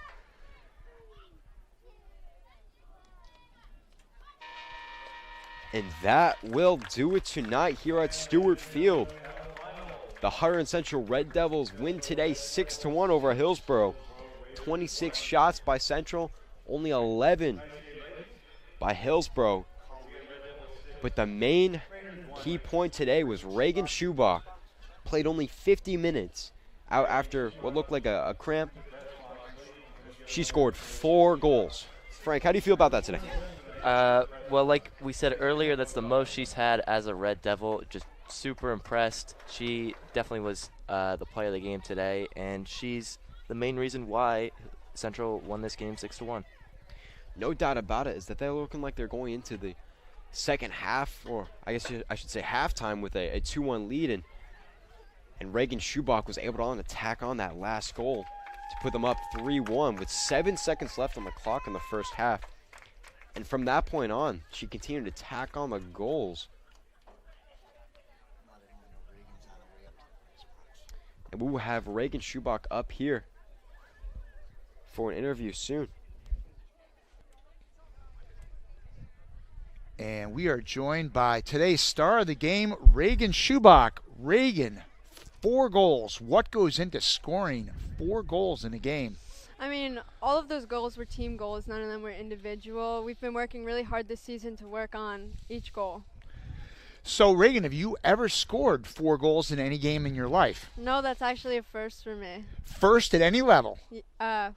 And that will do it tonight here at Stewart Field. The Hunterdon Central Red Devils win today 6-1 over Hillsboro. 26 shots by Central, only 11 by Hillsboro. But the main key point today was Reagan Schubach. Played only 50 minutes out after what looked like a cramp. She scored 4 goals. Frank, how do you feel about that today? Well, like we said earlier, that's the most she's had as a Red Devil. Just super impressed. She definitely was the player of the game today, and she's the main reason why Central won this game 6-1. No doubt about it is that they're looking like they're going into the second half, or I guess I should say halftime, with a 2-1 lead, and Reagan Schubach was able to tack on that last goal to put them up 3-1 with 7 seconds left on the clock in the first half. And from that point on, she continued to tack on the goals. And we will have Reagan Schubach up here for an interview soon. And we are joined by today's star of the game, Reagan Schubach. Reagan, 4 goals. What goes into scoring 4 goals in a game? I mean, all of those goals were team goals. None of them were individual. We've been working really hard this season to work on each goal. So, Reagan, have you ever scored 4 goals in any game in your life? No, that's actually a first for me. First at any level?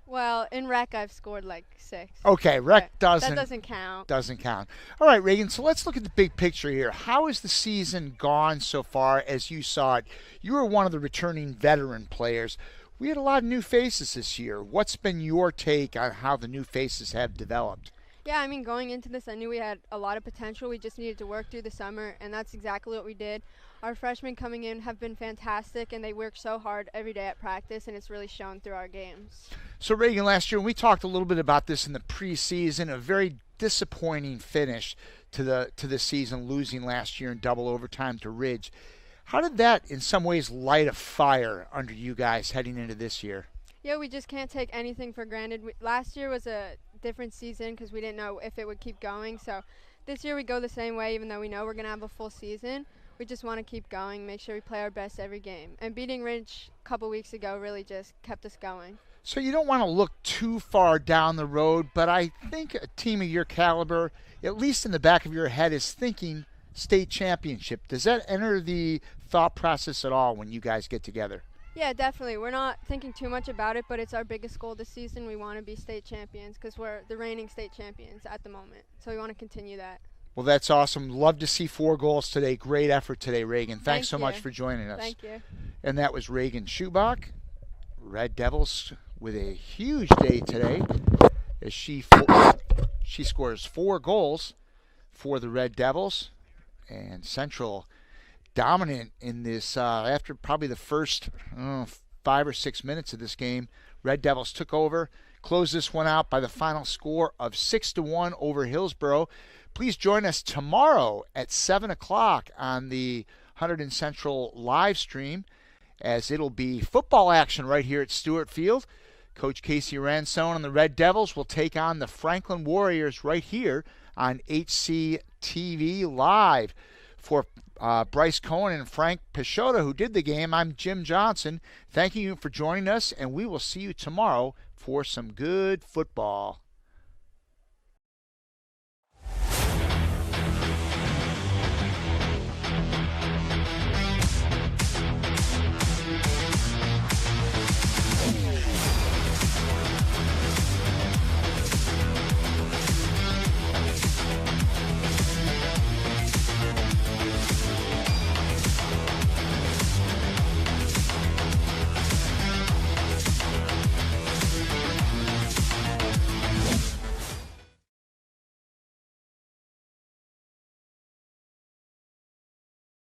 Well, in rec I've scored like 6. Okay, rec doesn't. That doesn't count. Doesn't count. All right, Reagan, so let's look at the big picture here. How has the season gone so far as you saw it? You were one of the returning veteran players. We had a lot of new faces this year. What's been your take on how the new faces have developed? Yeah, I mean, going into this, I knew we had a lot of potential. We just needed to work through the summer, and that's exactly what we did. Our freshmen coming in have been fantastic, and they work so hard every day at practice, and it's really shown through our games. So, Reagan, last year, we talked a little bit about this in the preseason, a very disappointing finish to the season, losing last year in double overtime to Ridge. How did that, in some ways, light a fire under you guys heading into this year? Yeah, we just can't take anything for granted. Last year was a different season because we didn't know if it would keep going. So this year we go the same way, even though we know we're going to have a full season. We just want to keep going, make sure we play our best every game. And beating Ridge a couple weeks ago really just kept us going. So you don't want to look too far down the road, but I think a team of your caliber, at least in the back of your head, is thinking state championship. Does that enter the thought process at all when you guys get together? Yeah, definitely. We're not thinking too much about it, but it's our biggest goal this season. We want to be state champions because we're the reigning state champions at the moment. So we want to continue that. Well, that's awesome. Love to see 4 goals today. Great effort today, Reagan. Thanks so much for joining us. Thank you. And that was Reagan Schubach. Red Devils with a huge day today as she scores 4 goals for the Red Devils. And Central dominant in this after probably the first 5 or 6 minutes of this game. Red Devils took over, closed this one out by the final score of 6-1 over Hillsboro. Please join us tomorrow at 7 o'clock on the Hunterdon Central live stream, as it'll be football action right here at Stewart Field. Coach Casey Ransone and the Red Devils will take on the Franklin Warriors right here on HCTV Live. For Bryce Cohen and Frank Peixoto, who did the game, I'm Jim Johnson. Thanking you for joining us, and we will see you tomorrow for some good football.